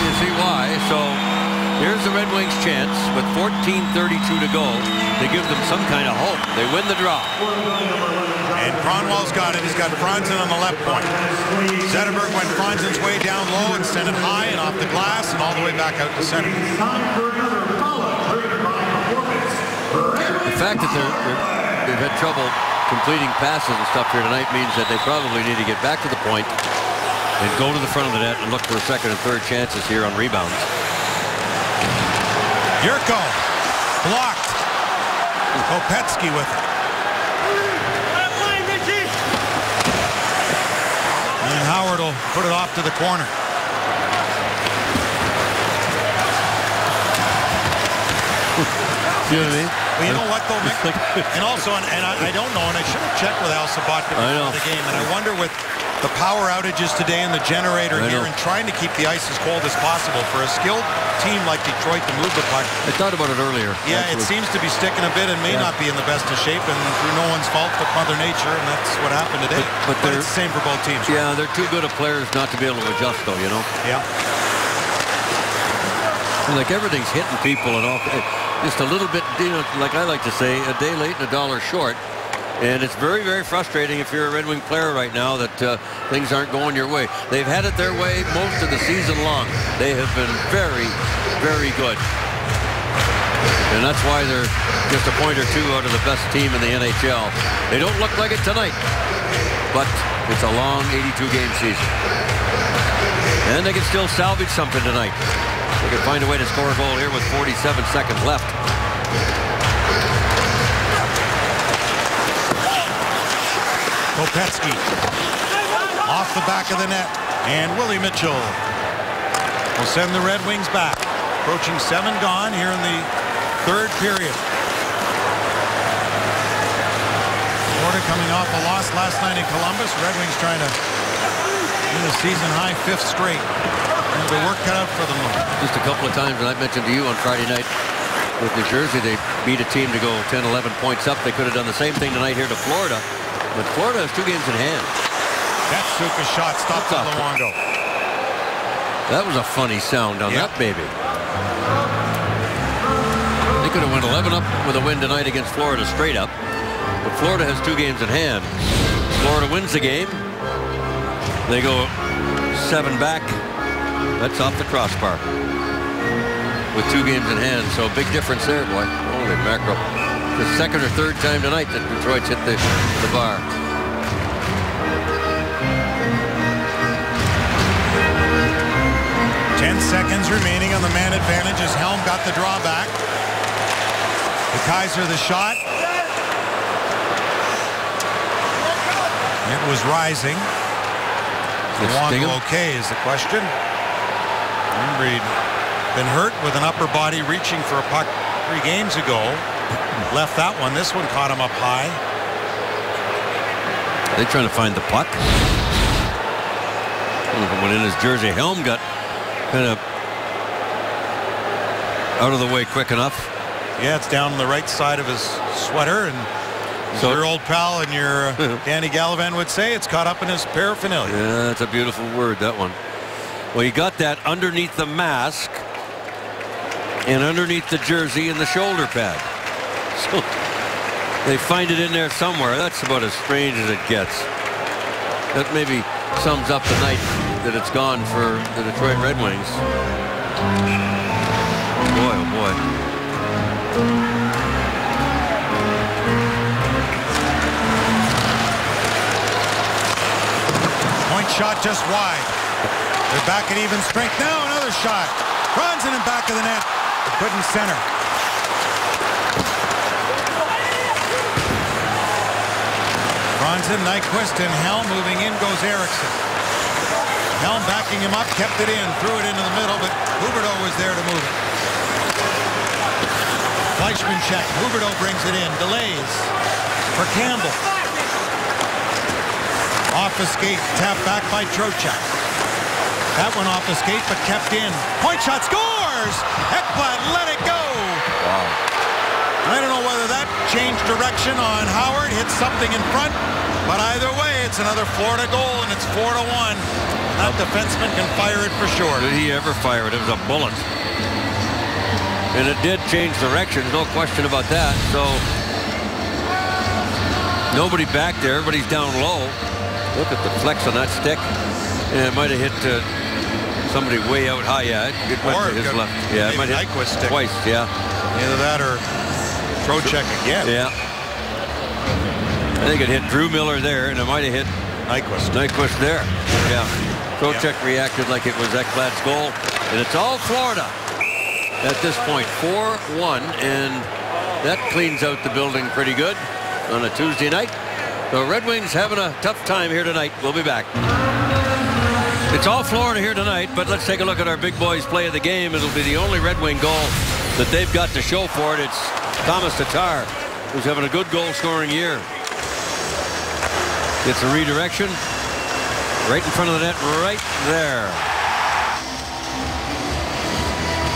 You see why. So here's the Red Wings' chance with 14:32 to go to give them some kind of hope. They win the draw. And Cronwall's got it. He's got Franzen on the left point. Zetterberg went Franzen's way down low and sent it high and off the glass and all the way back out to center. The fact that they've had trouble completing passes and stuff here tonight means that they probably need to get back to the point and go to the front of the net and look for second and third chances here on rebounds. Yurko blocked. Kopetsky with it. And Howard will put it off to the corner. You know what I mean? Well, you know what, though, Mick? And also, and I don't know, and I should have checked with Al Sabatka before the game, and I wonder with the power outages today and the generator here and trying to keep the ice as cold as possible for a skilled team like Detroit to move the puck. I thought about it earlier. Yeah, actually. It seems to be sticking a bit and may not be in the best of shape, and through no one's fault but Mother Nature, and that's what happened today. But it's the same for both teams. Yeah, they're too good of players not to be able to adjust, though, you know? Yeah. Like everything's hitting people and all. Just a little bit, you know, like I like to say, a day late and a dollar short. And it's very, very frustrating if you're a Red Wing player right now that things aren't going your way. They've had it their way most of the season long. They have been very, very good. And that's why they're just a point or two out of the best team in the NHL. They don't look like it tonight, but it's a long 82-game season. And they can still salvage something tonight. They can find a way to score a goal here with 47 seconds left. Kopetsky off the back of the net, and Willie Mitchell will send the Red Wings back. Approaching 7 gone here in the third period. Florida coming off a loss last night in Columbus. Red Wings trying to win a season-high 5th straight. And the work cut out for them. Just a couple of times, and I mentioned to you on Friday night with New Jersey, they beat a team to go 10, 11 points up. They could have done the same thing tonight here to Florida. But Florida has 2 games in hand. That Suka shot stopped on Luongo. That was a funny sound on that baby. They could have went 11 up with a win tonight against Florida straight up. But Florida has 2 games in hand. Florida wins the game. They go 7 back. That's off the crossbar. With 2 games in hand. So big difference there, boy. Holy mackerel. The second or third time tonight that Detroit's hit the bar. Ten seconds remaining on the man advantage as Helm got the drawback. The Kaiser the shot. It was rising. Luongo okay is the question. Remember, he'd been hurt with an upper body reaching for a puck 3 games ago. Left that one. This one caught him up high. Are they trying to find the puck? Went in his jersey. Helm got kind of out of the way quick enough. Yeah, it's down on the right side of his sweater, and so your old pal and your Danny Gallivan would say it's caught up in his paraphernalia. Yeah, that's a beautiful word, that one. Well, you got that underneath the mask and underneath the jersey and the shoulder pad. So they find it in there somewhere. That's about as strange as it gets. That maybe sums up the night that it's gone for the Detroit Red Wings. Boy, oh boy. shot just wide. They're back at even strength now. Another shot. Franzen in back of the net. Couldn't center. Franzen, Nyquist, and Helm moving in goes Eriksson. Helm backing him up, kept it in, threw it into the middle, but Huberdeau was there to move it. Fleischmann check. Huberdeau brings it in, delays for Campbell. Off the skate, tap back by Trocheck. That one off the skate, but kept in. Point shot, scores! Ekblad let it go. Wow. I don't know whether that changed direction on Howard, hit something in front, but either way, it's another Florida goal, and it's 4-1. That defenseman can fire it for sure. Did he ever fire it? It was a bullet. And it did change directions, no question about that. So nobody back there, everybody's down low. Look at the flex on that stick. And it might have hit somebody way out high. Yeah, it went to his left. Yeah, it might hit Nyquist twice. Yeah. Either that or Trocheck again. Yeah. I think it hit Drew Miller there, and it might have hit Nyquist there. Yeah. Trocheck reacted like it was Ekblad's goal, and it's all Florida at this point. 4-1, and that cleans out the building pretty good on a Tuesday night. The Red Wings having a tough time here tonight. We'll be back. It's all Florida here tonight, but let's take a look at our big boys' play of the game. It'll be the only Red Wing goal that they've got to show for it. It's Thomas Tatar, who's having a good goal-scoring year. Gets a redirection right in front of the net, right there.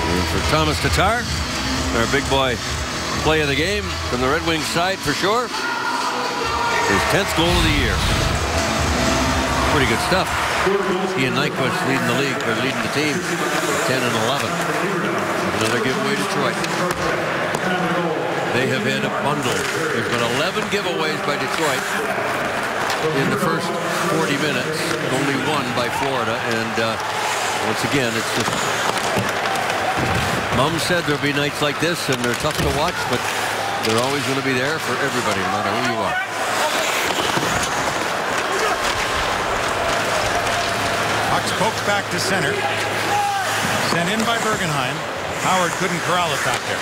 And for Thomas Tatar, our big boy play of the game from the Red Wings side for sure. His 10th goal of the year. Pretty good stuff. He and Nyquist leading the league, or leading the team, 10 and 11. Another giveaway to Detroit. They have had a bundle. There's been 11 giveaways by Detroit in the first 40 minutes. Only one by Florida, and once again, it's just. Mom said there'll be nights like this, and they're tough to watch, but they're always going to be there for everybody, no matter who you are. Puck's poked back to center. Sent in by Bergenheim. Howard couldn't corral it back there.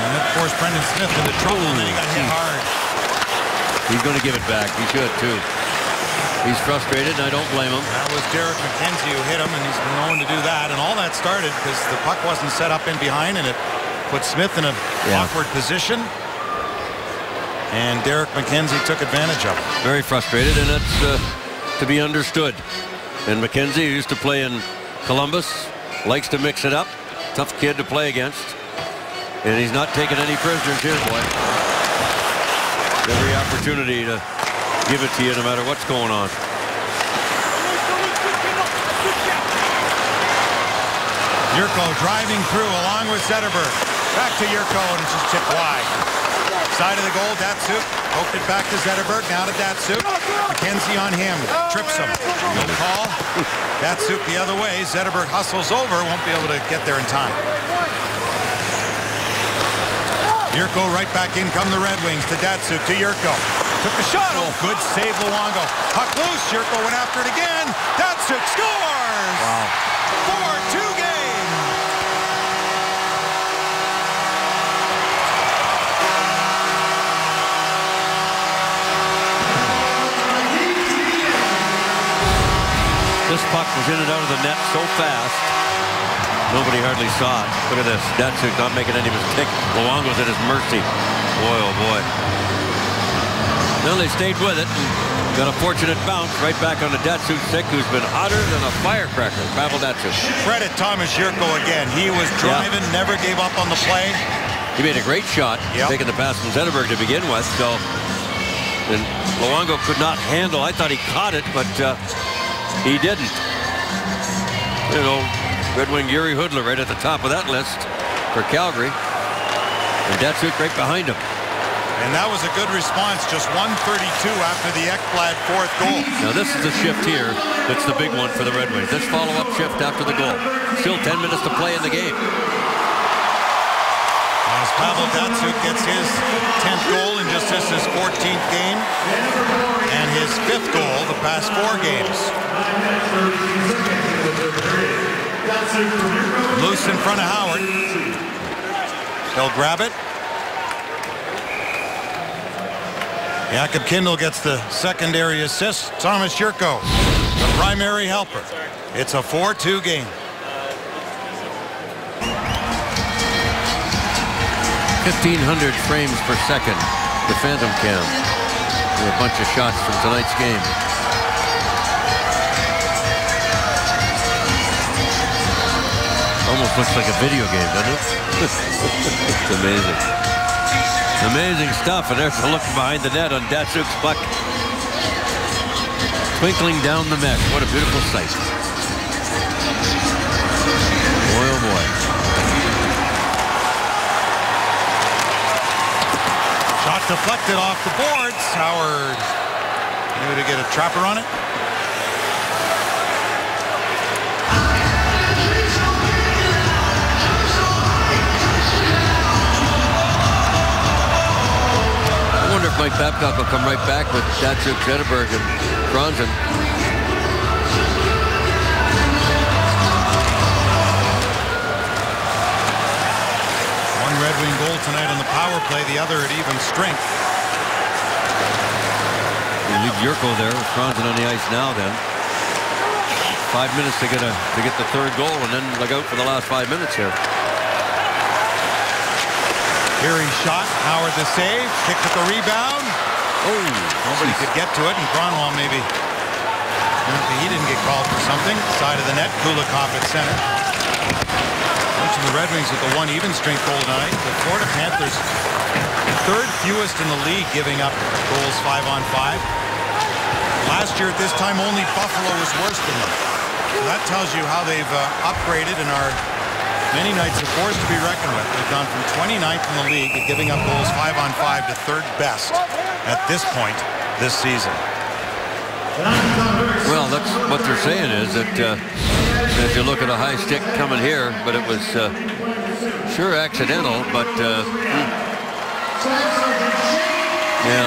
And that forced Brendan Smith into trouble, and then he got hit hard. He's going to give it back. He should, too. He's frustrated, and I don't blame him. That was Derek McKenzie who hit him, and he's been known to do that. And all that started because the puck wasn't set up in behind, and it put Smith in an awkward position. And Derek McKenzie took advantage of it. Very frustrated, and that's to be understood. And McKenzie, who used to play in Columbus, likes to mix it up. Tough kid to play against. And he's not taking any prisoners here, boy. Every opportunity to give it to you no matter what's going on. Yurko driving through along with Zetterberg. Back to Yurko, and it's just tipped wide. Side of the goal, Datsuk poked it back to Zetterberg. Now to Datsuk. McKenzie on him. Trips him. No call. Datsuk the other way. Zetterberg hustles over. Won't be able to get there in time. Yurko right back in come the Red Wings to Datsuk to Yurko. Took the shot. Oh, good save, Luongo. Puck loose. Yurko went after it again. Datsuk scores! Wow. 4-2 game. This puck was in and out of the net so fast, nobody hardly saw it. Look at this. Datsuk not making any mistake. Luongo's at his mercy. Boy, oh boy. Well, they stayed with it and got a fortunate bounce right back on the Datsuk stick, who's been hotter than a firecracker. Pavel Datsuk. Credit Thomas Yurko again. He was driving, never gave up on the play. He made a great shot, taking the pass from Zetterberg to begin with. So, and Luongo could not handle. I thought he caught it, but he didn't. You know, Red Wing Yuri Hudler right at the top of that list for Calgary. And Datsuk right behind him. And that was a good response. Just 1:32 after the Ekblad fourth goal. Now this is the shift here that's the big one for the Red Wings. This follow-up shift after the goal. Still 10 minutes to play in the game. As Pavel Datsyuk gets his 10th goal in just his 14th game and his 5th goal the past 4 games. Loose in front of Howard. He'll grab it. Jakob Kindl gets the secondary assist. Thomas Jurko, the primary helper. It's a 4-2 game. 1,500 frames per second, the Phantom Cam, with a bunch of shots from tonight's game. Almost looks like a video game, doesn't it? It's amazing. Amazing stuff, and there's a look behind the net on Datsyuk's puck. Twinkling down the mesh. What a beautiful sight. Boy, oh boy. Shot deflected off the boards. Howard maybe to get a trapper on it. I wonder if Mike Babcock will come right back with Datsyuk, Zetterberg, and Franzen. One Red Wing goal tonight on the power play, the other at even strength. You leave Jurko there with Franzen on the ice now then. 5 minutes to get the third goal, and then look out for the last 5 minutes here. Here shot, Howard the save, kick at the rebound. Oh, nobody could get to it, and Kronwall maybe. He didn't get called for something. Side of the net, Kulikov at center. Mentioned the Red Wings with the 1 even strength goal tonight. The Florida Panthers, third fewest in the league giving up goals 5-on-5. Last year at this time, only Buffalo was worse than them. So that tells you how they've upgraded and are many nights a force to be reckoned with. They've gone from 29th in the league at giving up goals 5-on-5 to third best at this point this season. Well, that's what they're saying is that as you look at a high stick coming here, but it was sure accidental, but yeah.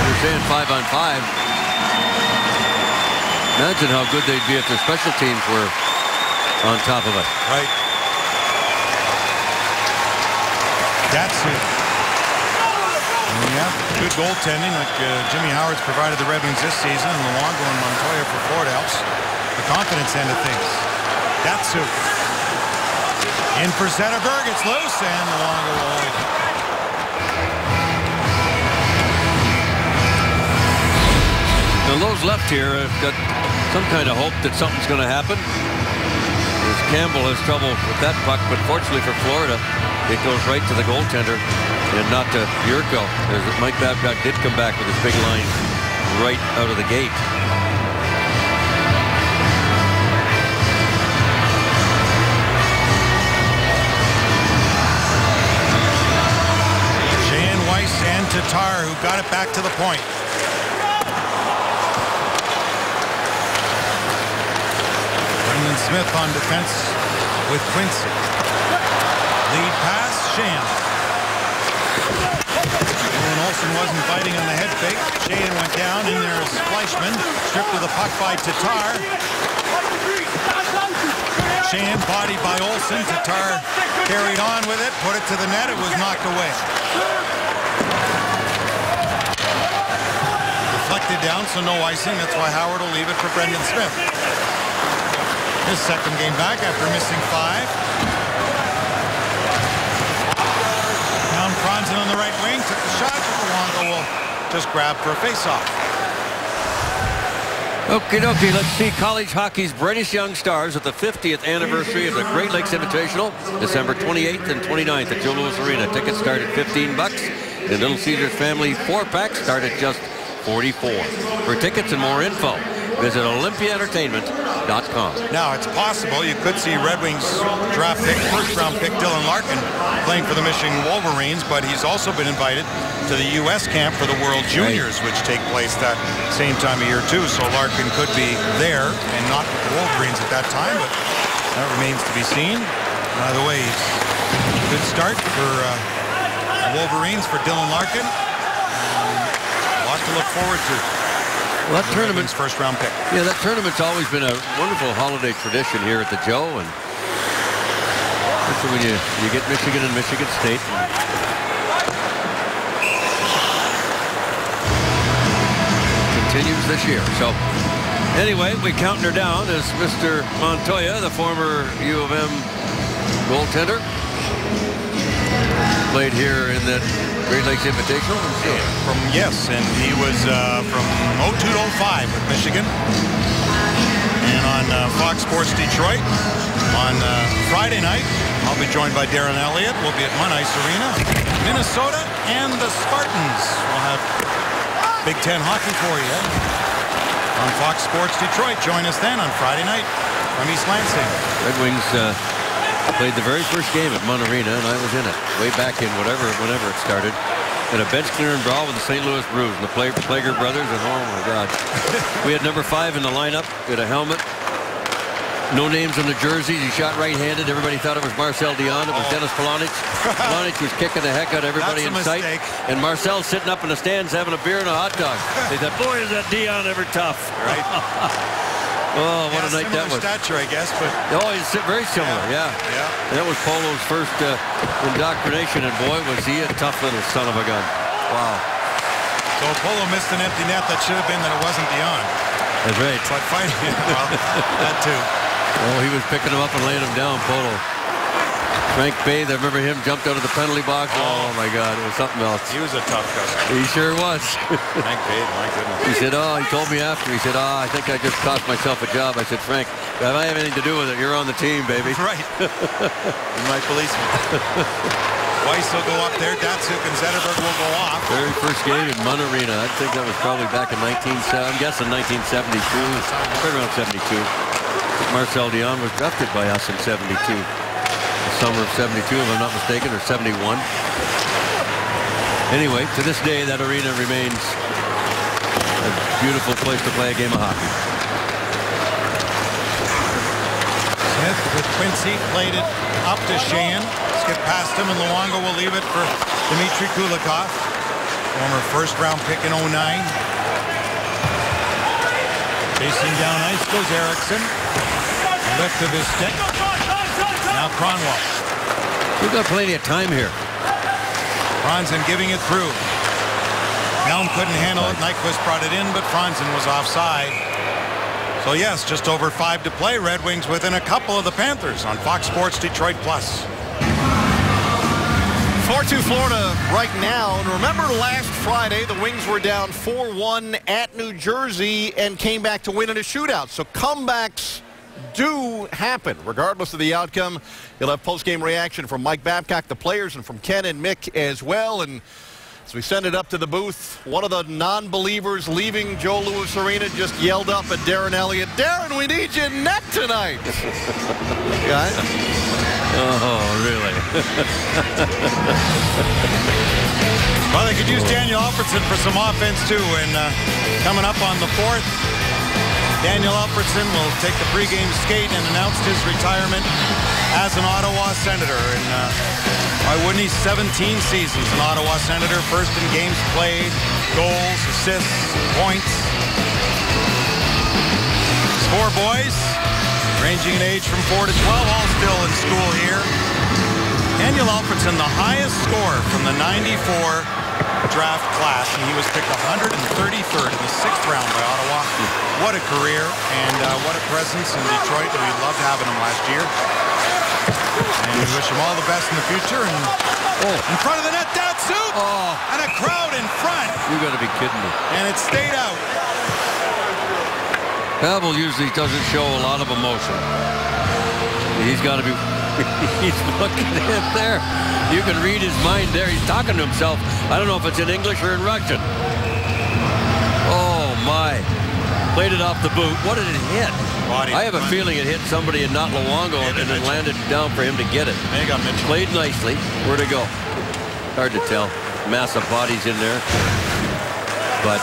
They're saying 5-on-5. Imagine how good they'd be if their special teams were on top of it. Right. That's it. Yeah, good goaltending like Jimmy Howard's provided the Red Wings this season, and Luongo and Montoya for Florida helps the confidence end of things. Datsyuk in for Zetterberg. It's loose, and Luongo will hold it. Now those left here have got some kind of hope that something's going to happen. As Campbell has trouble with that puck, but fortunately for Florida, it goes right to the goaltender and not to Jurko. As Mike Babcock did come back with his big line right out of the gate. Shane Weiss and Tatar, who got it back to the point. Brendan Smith on defense with Quincy. Lead pass, Shane. And Olsen wasn't fighting on the head fake. Shane went down, and there's Fleischmann. Stripped of the puck by Tatar. Shane bodied by Olsen. Tatar carried on with it, put it to the net. It was knocked away. Deflected down, so no icing. That's why Howard will leave it for Brendan Smith. His second game back after missing 5. Down Franzen on the right wing, took the shot, but Luongo will just grab for a face-off. Okie dokie, let's see college hockey's brightest young stars at the 50th anniversary of the Great Lakes Invitational, December 28th and 29th at Joe Louis Arena. Tickets start at $15, and Little Caesars Family 4-packs start at just $44. For tickets and more info, visit OlympiaEntertainment.com. Now, it's possible you could see Red Wings draft pick, first-round pick Dylan Larkin playing for the Michigan Wolverines, but he's also been invited to the U.S. camp for the World Juniors, which take place that same time of year, too. So Larkin could be there and not with the Wolverines at that time, but that remains to be seen. By the way, good start for the Wolverines, for Dylan Larkin. A lot to look forward to. Well, that tournament's first round pick. Yeah, that tournament's always been a wonderful holiday tradition here at the Joe, and especially when you get Michigan and Michigan State. Continues this year. So anyway, we counting her down as Mr. Montoya, the former U of M goaltender, played here in that Great Lakes Invitational. Yes, and he was from 02 to 05 with Michigan. And on Fox Sports Detroit on Friday night, I'll be joined by Darren Elliott. We'll be at Munn Ice Arena, Minnesota, and the Spartans. We'll have Big Ten hockey for you on Fox Sports Detroit. Join us then on Friday night from East Lansing. Red Wings played the very first game at Munn Arena, and I was in it way back in whenever it started. At a bench clearing brawl with the St. Louis Blues and the Plager brothers, and oh my God, we had number 5 in the lineup. We had a helmet, no names on the jerseys. He shot right-handed. Everybody thought it was Marcel Dion. It was Dennis Polonich. Polonich was kicking the heck out of everybody in sight. And Marcel's sitting up in the stands having a beer and a hot dog. They thought, boy, is that Dion ever tough. Right. Oh, what a night that was. Stature, I guess, but he's very similar, yeah. And that was Polo's first indoctrination, and boy, was he a tough little son of a gun. Wow. So Polo missed an empty net. That should have been that it wasn't Dion. That's right. But fighting him, well, that too. Oh, he was picking him up and laying him down, Polo. Frank Bathe, I remember him, jumped out of the penalty box. Oh my God, it was something else. He was a tough customer. He sure was. Frank Bathe, my goodness. He said, he told me after, he said, I think I just cost myself a job. I said, Frank, if I have anything to do with it, you're on the team, baby. Right. You're my policeman. Weiss will go up there. Datsuk and Zetterberg will go off. Very first game in Munn Arena. I think that was probably back in I'm guessing 1972. Right around 72. Marcel Dion was drafted by us in 72. The summer of 72, if I'm not mistaken, or 71. Anyway, to this day, that arena remains a beautiful place to play a game of hockey. Smith with Quincy played it up to Sheahan. Skip past him, and Luongo will leave it for Dmitry Kulikov, former first-round pick in 09. Chasing down ice goes Eriksson. Lift of his stick. Now Kronwall. We've got plenty of time here. Franzen giving it through. Helm couldn't handle it. Nyquist brought it in, but Franzen was offside. So yes, just over 5 to play. Red Wings within a couple of the Panthers on Fox Sports Detroit Plus. 4-2 Florida right now. And remember last Friday, the Wings were down 4-1 at New Jersey and came back to win in a shootout. So comebacks do happen, regardless of the outcome. You'll have post-game reaction from Mike Babcock, the players, and from Ken and Mick as well. And as we send it up to the booth, one of the non-believers leaving Joe Louis Arena just yelled up at Darren Elliott, "Darren, we need you in net tonight." Guys? Oh, really? Well, they could use Daniel Alfredsson for some offense, too. And coming up on the 4th, Daniel Alfredsson will take the pregame skate and announced his retirement as an Ottawa Senator. And why wouldn't he? 17 seasons an Ottawa Senator, first in games played, goals, assists, points. His 4 boys, ranging in age from 4 to 12, all still in school here. Daniel Alfredsson, the highest score from the 94 draft class, and he was picked 133rd in the 6th round by Ottawa. What a career, and what a presence in Detroit. We loved having him last year. And we wish him all the best in the future. And in front of the net, Datsuk! And a crowd in front. You got to be kidding me. And it stayed out. Pavel usually doesn't show a lot of emotion. He's got to be... He's looking at there. You can read his mind there. He's talking to himself. I don't know if it's in English or in Russian. Oh, my. Played it off the boot. What did it hit? I have a feeling it hit somebody and not Luongo, and then landed down for him to get it. Played nicely. Where'd it go? Hard to tell. Massive bodies in there. But...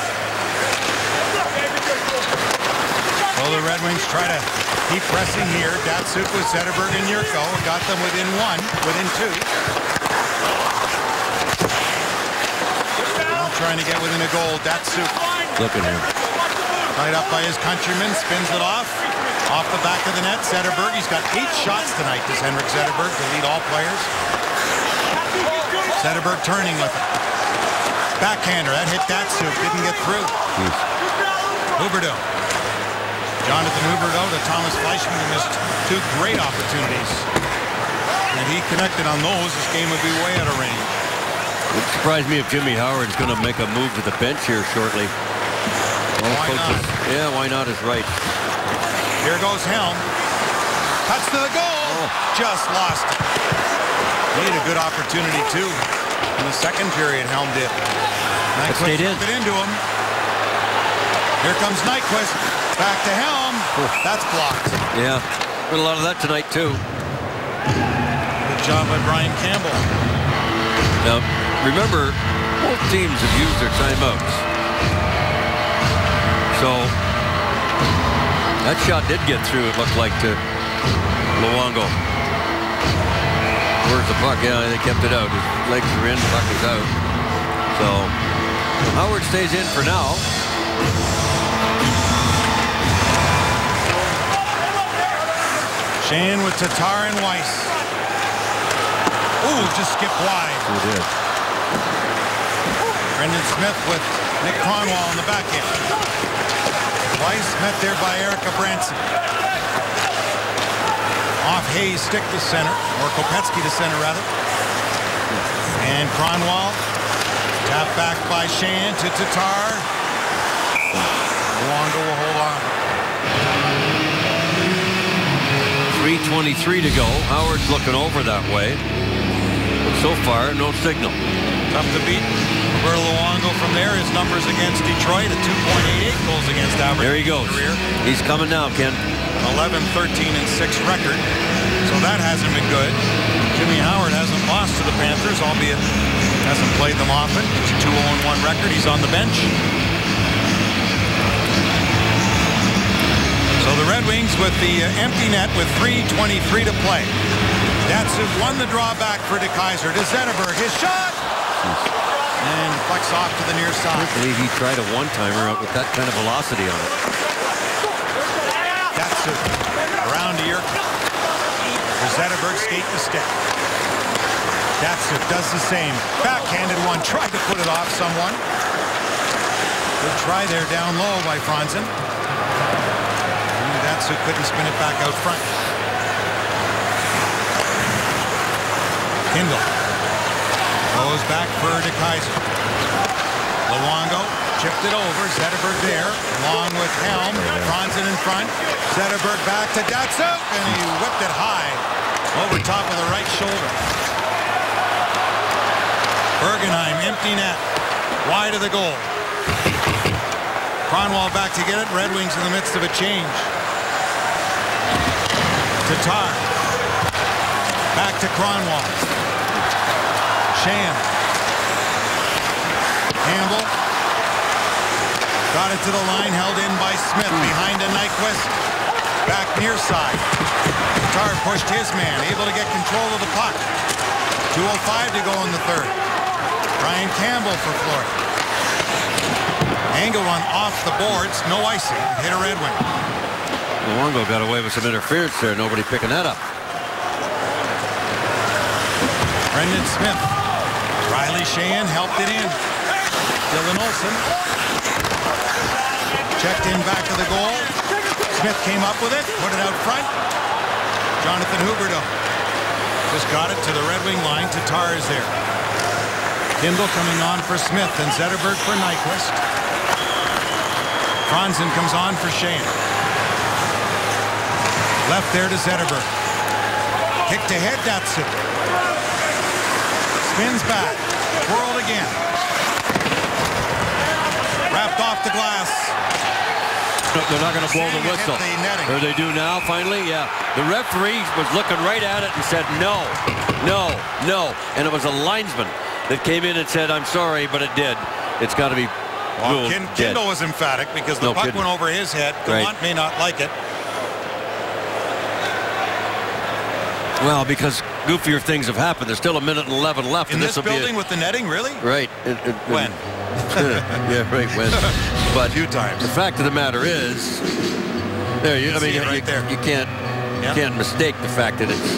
So the Red Wings try to keep pressing here. Datsuk with Zetterberg and Yurko. Got them within two. Now trying to get within a goal. Datsuk. Look at him. Tied up by his countryman. Spins it off. Off the back of the net. Zetterberg. He's got 8 shots tonight, does Henrik Zetterberg, to lead all players. Zetterberg turning with it. Backhander. That hit Datsuk. Didn't get through. Huberdeau. Jonathan Huberdeau to Thomas Fleischmann, who missed 2 great opportunities. And he connected on those. This game would be way out of range. It surprised me if Jimmy Howard's going to make a move to the bench here shortly. Why not? Yeah, why not is right. Here goes Helm. Cuts to the goal. Just lost it. He had a good opportunity, too. In the second period, Helm did. Nyquist stayed in. it into him. Here comes Nyquist. Back to Helm. That's blocked. Yeah, a lot of that tonight, too. Good job by Brian Campbell. Now, remember, both teams have used their timeouts. So, that shot did get through, it looked like, to Luongo. Where's the puck? Yeah, they kept it out. His legs are in, puck is out. So, Howard stays in for now. Shane with Tatar and Weiss. Ooh, just skipped wide. He did. Brendan Smith with Nick Kronwall on the back end. Weiss met there by Erica Branson. Off Hayes' stick to center, or Kopetsky to center rather. And Kronwall tapped back by Shane to Tatar. Luongo will hold on. 3:23 to go. Howard's looking over that way. But so far, no signal. Tough to beat Roberto Luongo from there. His numbers against Detroit at 2.88 goals against average. There he goes. Career. He's coming now, Ken. 11, 13, and 6 record. So that hasn't been good. Jimmy Howard hasn't lost to the Panthers, albeit hasn't played them often. It's a 2-0-1 record. He's on the bench. So the Red Wings with the empty net with 3:23 to play. Datsuk won the draw back for DeKeyser to Zetterberg. His shot! And flex off to the near I side. can't believe he tried a one-timer out with that kind of velocity on it. Datsuk around to Yurko. Zetterberg skate the stick. Datsuk does the same. Backhanded one. Tried to put it off someone. Good try there down low by Franzen. Datsuk couldn't spin it back out front. Kindle goes back for DeKeyser. Luongo chipped it over. Zetterberg there, along with Helm. Franzen in front. Zetterberg back to Datsuk, and he whipped it high over top of the right shoulder. Bergenheim, empty net, wide of the goal. Kronwall back to get it. Red Wings in the midst of a change. Tatar. Back to Kronwall. Sham. Campbell. Got it to the line, held in by Smith. Behind to Nyquist. Back near side. Tatar pushed his man, able to get control of the puck. 2:05 to go in the third. Brian Campbell for Florida. Angle one off the boards, no icing. Hit a Red Wing. Luongo got away with some interference there. Nobody picking that up. Brendan Smith. Riley Sheahan helped it in. Dylan Olsen. Checked in back to the goal. Smith came up with it, put it out front. Jonathan Huberdeau just got it to the Red Wing line. Tatar is there. Kindle coming on for Smith and Zetterberg for Nyquist. Franzen comes on for Sheahan. Left there to Zetterberg. Kick to head, Datsuk. Spins back. Twirled again. Wrapped off the glass. No, they're not going to blow the whistle. Or they do now, finally? Yeah. The referee was looking right at it and said, no, no, no. And it was a linesman that came in and said, I'm sorry, but it did. It's got to be Well, Gould dead. Kindle was emphatic because the puck went over his head. Gallant may not like it. Well, because goofier things have happened. There's still 1:11 left. In this building with the netting, really? Right. When? Yeah, right. When? But a few times. The fact of the matter is, there. You can't mistake the fact that it's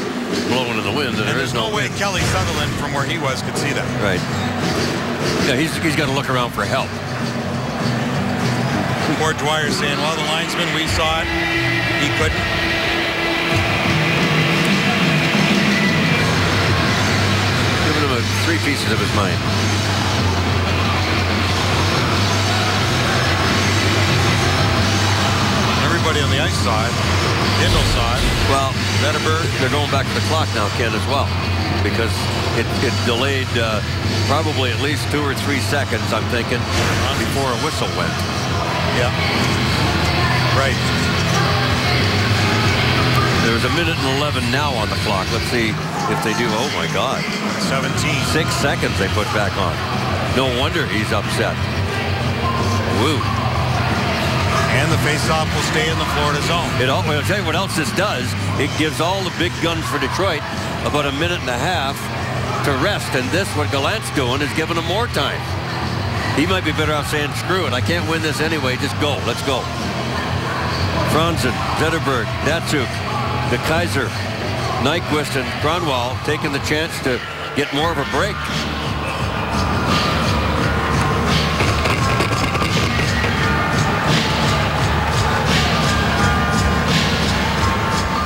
blowing in the wind, and there is no way wind. Kelly Sutherland, from where he was, could see that. Right. Yeah, he's got to look around for help. Poor Dwyer saying, well, the linesman, we saw it. He couldn't. Giving him 3 pieces of his mind. Everybody on the ice saw it. Kindle saw it. Well, Zetterberg, they're going back to the clock now, Ken, as well. Because it delayed probably at least 2 or 3 seconds, I'm thinking, before a whistle went. Yeah. Right. There's 1:11 now on the clock. Let's see if they do. Oh, my God. 17. 6 seconds they put back on. No wonder he's upset. Woo. And the faceoff will stay in the Florida zone. I'll tell you what else this does. It gives all the big guns for Detroit about 1.5 minutes to rest. And this, what Gallant's doing, is giving them more time. He might be better off saying, screw it, I can't win this anyway, just go, let's go. Franzen, Zetterberg, Datsyuk, De Keyser, Nyquist, and Kronwall taking the chance to get more of a break.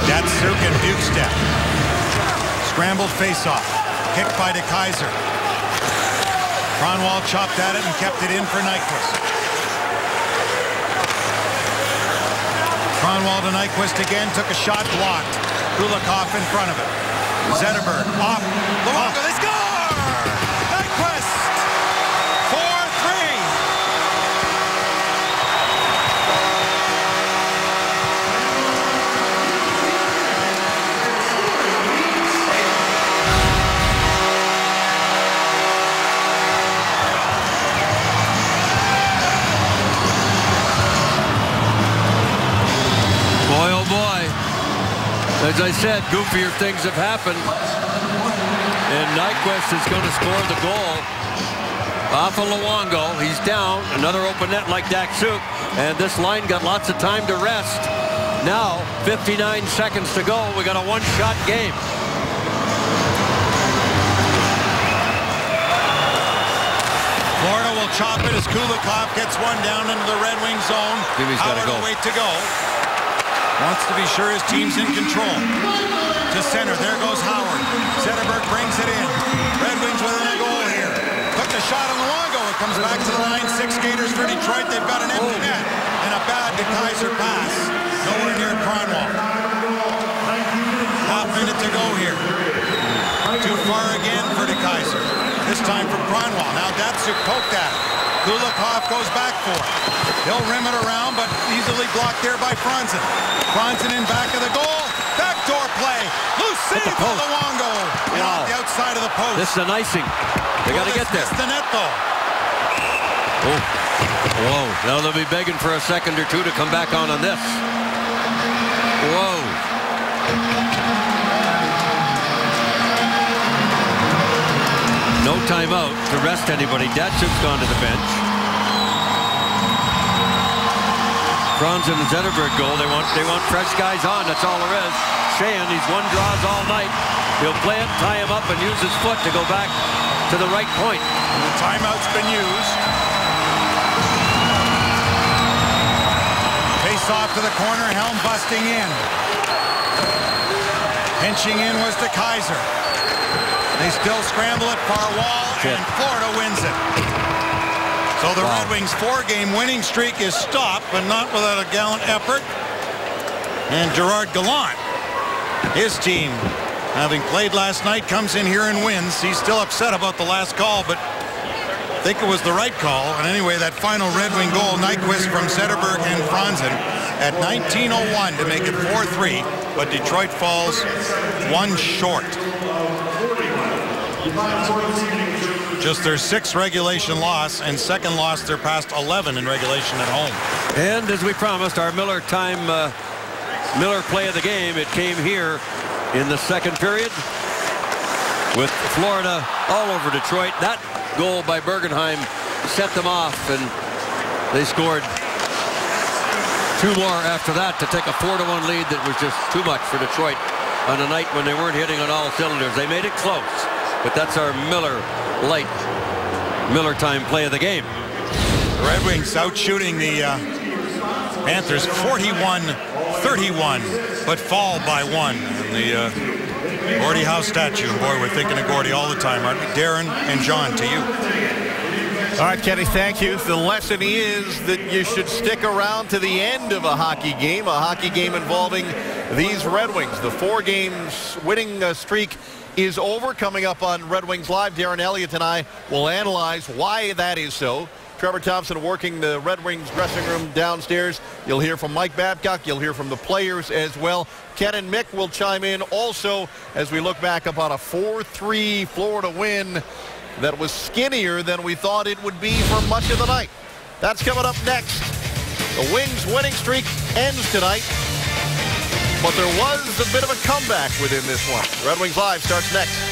Datsyuk and Bukestad. Scrambled faceoff. Kicked by De Keyser. Kronwall chopped at it and kept it in for Nyquist. Kronwall to Nyquist again, took a shot, blocked. Kulikov in front of it. Zetterberg off. Luongo, they score! Nyquist! 4-3. Boy, oh boy. As I said, goofier things have happened. And Nyquist is going to score the goal off of Luongo. He's down. Another open net like Datsyuk. And this line got lots of time to rest. Now, 59 seconds to go. We got a one-shot game. Florida will chop it as Kulikov gets one down into the Red Wing zone. Howard will wait to go. Wants to be sure his team's in control. To center, there goes Howard. Zetterberg brings it in. Red Wings within a goal here. Took the shot on Luongo. It comes back to the line. 6 skaters for Detroit. They've got an empty net. And a bad De Keyser pass. Nowhere near Kronwall. Half minute to go here. Too far again for De Keyser. This time from Kronwall. Now Datsyuk poked at it. Kulikov goes back for it. He'll rim it around, but easily blocked there by Franzen. Franzen in back of the goal. Backdoor play. Loose save for Luongo. Wow. The outside of the post. This is an icing. They got to get there. It's the net, though. Oh. Whoa. Now they'll be begging for a second or two to come back on this. Whoa. No timeout to rest anybody. Datsyuk's gone to the bench. Franzen and Zetterberg goal. They want fresh guys on. That's all there is. Sheahan, he's won draws all night. He'll play it, tie him up, and use his foot to go back to the right point. And the timeout's been used. Face off to the corner. Helm busting in. Pinching in was De Keyser. They still scramble at far wall, and Florida wins it. So the Red Wings' 4-game winning streak is stopped, but not without a gallant effort. And Gerard Gallant, his team, having played last night, comes in here and wins. He's still upset about the last call, but I think it was the right call. And anyway, that final Red Wing goal, Nyquist from Zetterberg and Franzen at 19:01 to make it 4-3, but Detroit falls one short. just their 6th regulation loss, and second loss their past 11 in regulation at home. And as we promised, our Miller play of the game, it came here in the second period with Florida all over Detroit. That goal by Bergenheim set them off, and they scored 2 more after that to take a 4-1 lead that was just too much for Detroit on a night when they weren't hitting on all cylinders. They made it close, but that's our Miller time play of the game. The Red Wings out shooting the Panthers 41-31, but fall by 1. And the Gordie Howe statue. Boy, we're thinking of Gordie all the time, aren't we? Darren and John, to you. All right, Kenny, thank you. The lesson is that you should stick around to the end of a hockey game involving these Red Wings. The 4 games winning streak is over. Coming up on Red Wings Live, Darren Elliott and I will analyze why that is so. Trevor Thompson working the Red Wings dressing room downstairs. You'll hear from Mike Babcock. You'll hear from the players as well. Ken and Mick will chime in also as we look back upon a 4-3 Florida win that was skinnier than we thought it would be for much of the night. That's coming up next. The Wings winning streak ends tonight, but there was a bit of a comeback within this one. Red Wings Live starts next.